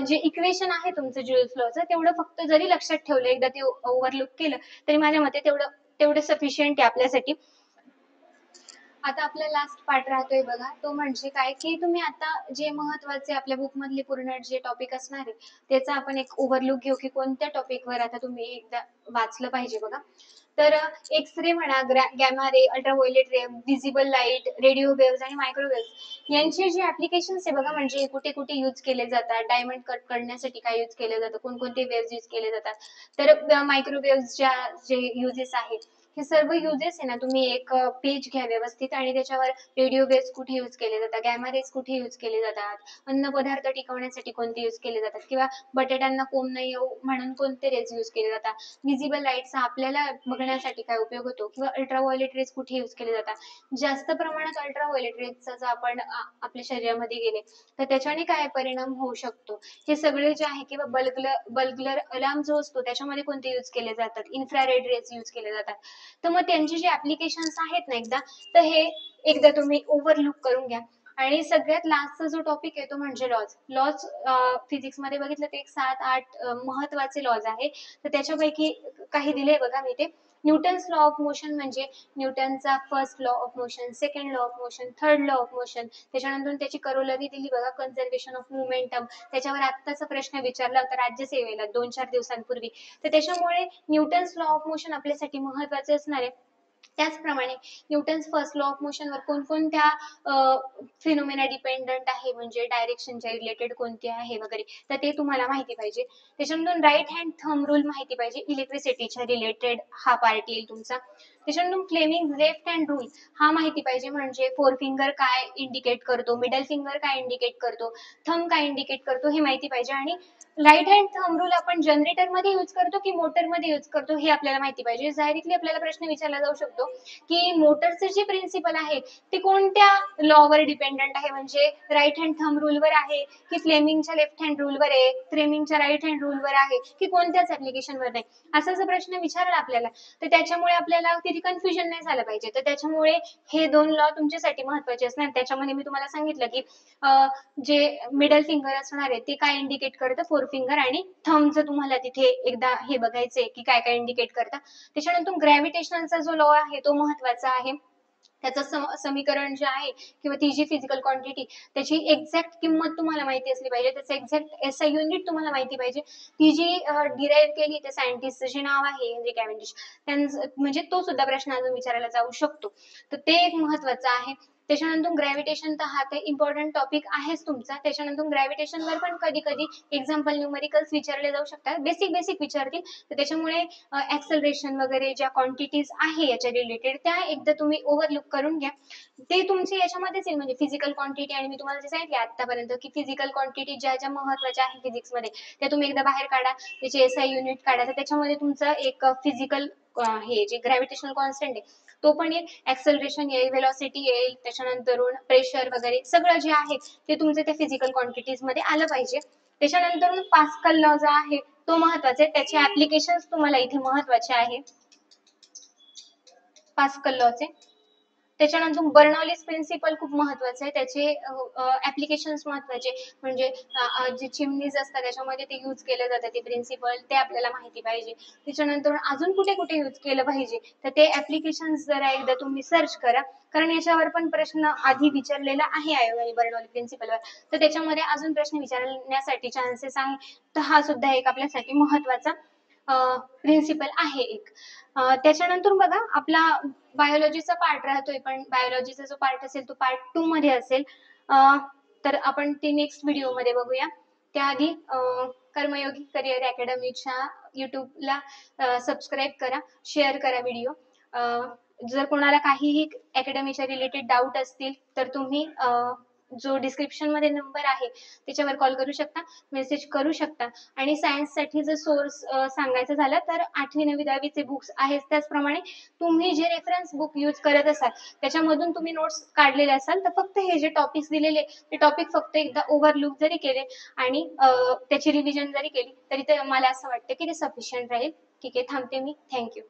जे इक्वेशन आहे तुमचं ज्यूल्स लॉचं तेवढं फक्त जरी लक्षात ठेवलं, एकदा ते ओव्हरलुक केलं तरी माझ्या मते तेवढं सफिशियंट आहे आपल्यासाठी. आता आपला लास्ट पार्ट राहतोय बघा, तो म्हणजे काय की तुम्ही आता जे महत्वाचे आपल्या बुक मधले पूर्ण जे टॉपिक असणार आहे त्याचा आपण एक ओव्हरलुक घेऊ की कोणत्या टॉपिकवर आता तुम्ही एकदा वाचलं पाहिजे बघा. तर एक्स-रे म्हणा, गॅमा रे, अल्ट्राव्हायोलेट रे, व्हिजिबल लाईट, रेडिओ वेव्हज आणि मायक्रोवेव्हज यांचे जे ऍप्लिकेशन्स आहे बघा, म्हणजे कुठे कुठे यूज केले जातात, डायमंड कट करण्यासाठी काय यूज केलं जातं, कोणकोणते वेव्हज यूज केले जातात. तर मायक्रोवेव्हजच्या जे युजेस आहेत, हे सर्व युजेस आहे ना तुम्ही एक पेज घ्या व्यवस्थित आणि त्याच्यावर रेडिओ वेव्स कुठे यूज केले जातात, गॅमा रेज कुठे यूज केले जातात, अन्न पदार्थ टिकवण्यासाठी कोणते यूज केले जातात, किंवा बटाट्यांना कोंब नाही येऊ म्हणून कोणते रेज यूज केले जातात, व्हिजिबल लाईटचा आपल्याला बघण्यासाठी काय उपयोग होतो, किंवा अल्ट्राव्हायोलेट रेज कुठे यूज केले जातात. जास्त प्रमाणात अल्ट्राव्हायोलेट रेजचा जर आपण आपल्या शरीरामध्ये गेले तर त्याच्याने काय परिणाम होऊ शकतो, हे सगळे जे आहे, किंवा बल्गलर अलार्म जो असतो त्याच्यामध्ये कोणते यूज केले जातात, इन्फ्रारेड रेज यूज केले जातात. तर मग त्यांचे जे ऍप्लिकेशन्स आहेत ना एकदा, तर हे एकदा तुम्ही ओव्हरलुक करून घ्या. आणि सगळ्यात लास्टचा जो टॉपिक आहे तो म्हणजे लॉज. लॉज फिजिक्स मध्ये बघितलं ते एक 7-8 महत्वाचे लॉज आहे. तर त्याच्यापैकी काही दिले बघा मी ते. न्यूटन्स लॉ ऑफ मोशन म्हणजे न्यूटनचा first law of motion, second law of motion, third law of motion. त्याच्यानंतर त्याची करोलरी दिली बघा, कन्झर्वेशन ऑफ मोमेंटम. त्याच्यावर आत्ताचा प्रश्न विचारला होता राज्यसेवेला 2-4 दिवसांपूर्वी. तर त्याच्यामुळे न्यूटन्स लॉ ऑफ मोशन आपल्यासाठी महत्वाचे असणार आहे. त्याचप्रमाणे Newton's first law of motion वर कोणकोणत्या फिनोमेना डिपेंडंट आहे, म्हणजे डायरेक्शनच्या रिलेटेड कोणते आहे वगैरे, तर ते तुम्हाला माहिती पाहिजे. त्याच्यानंतर राईट हँड थंब रूल माहिती पाहिजे, इलेक्ट्रिसिटीच्या रिलेटेड हा पार्ट येईल तुमचा. त्याच्यानंतर फ्लेमिंग लेफ्ट हँड रूल हा माहिती पाहिजे, म्हणजे फोर फिंगर काय इंडिकेट करतो, मिडल फिंगर काय इंडिकेट करतो, थंब काय इंडिकेट करतो हे माहिती पाहिजे. आणि राईट हँड थंब रूल आपण जनरेटर मध्ये यूज करतो की मोटर मध्ये यूज करतो हे आपल्याला माहिती पाहिजे. डायरेक्टली आपल्याला प्रश्न विचारला जाऊ शकतो की मोटरचे जे प्रिन्सिपल आहे ते कोणत्या लॉवर डिपेंडंट आहे, म्हणजे राईट हँड थंब रूल वर आहे की फ्लेमिंगच्या लेफ्ट हँड रूल वर आहे, फ्लेमिंगच्या राईट हँड रूल वर आहे की कोणत्याच ऍप्लिकेशन वर नाही, असा जर प्रश्न विचारला आपल्याला तर त्याच्यामुळे आपल्याला तिथे कन्फ्युजन नाही झालं पाहिजे. तर त्याच्यामुळे हे 2 लॉ तुमच्यासाठी महत्वाचे असणार. त्याच्यामध्ये मी तुम्हाला सांगितलं की जे मिडल फिंगर असणार आहे ते काय इंडिकेट करतं, फोर फिंगर, आणि थंबचं तुम्हाला तिथे एकदा हे बघायचंय की काय काय इंडिकेट करतं. त्याच्यानंतर ग्रॅव्हिटेशनचा जो लॉ आहे तो महत्वाचा आहे. त्याचं समीकरण जे आहे किंवा ती जी फिजिकल क्वांटिटी त्याची एक्झॅक्ट किंमत तुम्हाला माहिती असली पाहिजे, त्याचं एक्झॅक्ट एसआय युनिट तुम्हाला माहिती पाहिजे. ती जी डिराईव्ह केली त्या सायंटिस्टचं जे नाव आहे हेनरी कॅव्हेंडिश, त्यांचं म्हणजे तो सुद्धा प्रश्न अजून विचारायला जाऊ शकतो. तर ते एक महत्वाचं आहे. त्याच्यानंतर ग्रॅव्हिटेशन तर हा काही इम्पॉर्टंट टॉपिक आहेच तुमचा. त्याच्यानंतर ग्रॅव्हिटेशनवर पण कधी कधी एक्झाम्पल न्यूमेरिकल्स विचारले जाऊ शकतात, बेसिक विचारतील. तर त्याच्यामुळे ऍक्सलरेशन वगैरे ज्या क्वांटिटीज आहे याच्या रिलेटेड त्या एकदा तुम्ही ओव्हरलुक करून घ्या. ते तुमचे याच्यामध्येच येईल, म्हणजे फिजिकल क्वांटिटी. आणि मी तुम्हाला जे सांगितले आतापर्यंत की फिजिकल क्वांटिटी ज्या ज्या महत्वाच्या आहे फिजिक्स मध्ये त्या तुम्ही एकदा बाहेर काढा, त्याचे एसआय युनिट काढा, तर त्याच्यामध्ये तुमचं एक फिजिकल हे जे ग्रॅव्हिटेशनल कॉन्स्टंट आहे तो पण येईल, ऍक्सलरेशन येईल, व्हेलॉसिटी येईल, त्याच्यानंतर प्रेशर वगैरे सगळं जे आहे ते तुमचं त्या फिजिकल क्वांटिटीज मध्ये आलं पाहिजे. त्याच्यानंतर पास्कल लॉ जो आहे तो महत्वाचा आहे, त्याचे ऍप्लिकेशन्स तुम्हाला इथे महत्वाचे आहे पास्कल लॉचे. त्याच्यानंतर बर्नॉलिस प्रिन्सिपल खूप महत्वाचं आहे, त्याचे ऍप्लिकेशन्स महत्वाचे, म्हणजे जे चिमनीज असतात त्याच्यामध्ये ते यूज केलं जातं ते प्रिन्सिपल, ते आपल्याला माहिती पाहिजे. त्याच्यानंतर अजून कुठे कुठे यूज केलं पाहिजे तर ते ऍप्लिकेशन्स जरा एकदा तुम्ही सर्च करा, कारण याच्यावर पण प्रश्न आधी विचारलेला आहे आयोगाने बर्नॉली प्रिन्सिपलवर. तर त्याच्यामध्ये अजून प्रश्न विचारण्यासाठी चान्सेस आहे. तर हा सुद्धा एक आपल्यासाठी महत्वाचा प्रिन्सिपल आहे एक. त्याच्यानंतर बघा आपला बायोलॉजीचा पार्ट राहतोय, पण बायोलॉजीचा जो पार्ट असेल तो पार्ट 2 मध्ये असेल. तर आपण ते नेक्स्ट व्हिडिओ मध्ये बघूया. त्याआधी कर्मयोगी करिअर अकॅडमीच्या युट्यूबला सबस्क्राईब करा, शेअर करा व्हिडिओ. जर कोणाला काहीही अकॅडमीच्या रिलेटेड डाऊट असतील तर तुम्ही जो डिस्क्रिप्शन मध्ये नंबर आहे त्याच्यावर कॉल करू शकता, मेसेज करू शकता. आणि सायन्ससाठी जर सोर्स सांगायचं झालं तर 8वी 9वी 10वीचे बुक्स आहेत. त्याचप्रमाणे तुम्ही जे रेफरन्स बुक यूज करत असाल त्याच्यामधून तुम्ही नोट्स काढलेले असाल तर फक्त हे जे टॉपिक्स दिलेले ते टॉपिक फक्त एकदा ओव्हरलुक जरी केले आणि त्याची रिव्हिजन जरी केली तरी ते मला असं वाटतं की ते सफिशियंट राहील. ठीक आहे, थांबते मी. थँक्यू.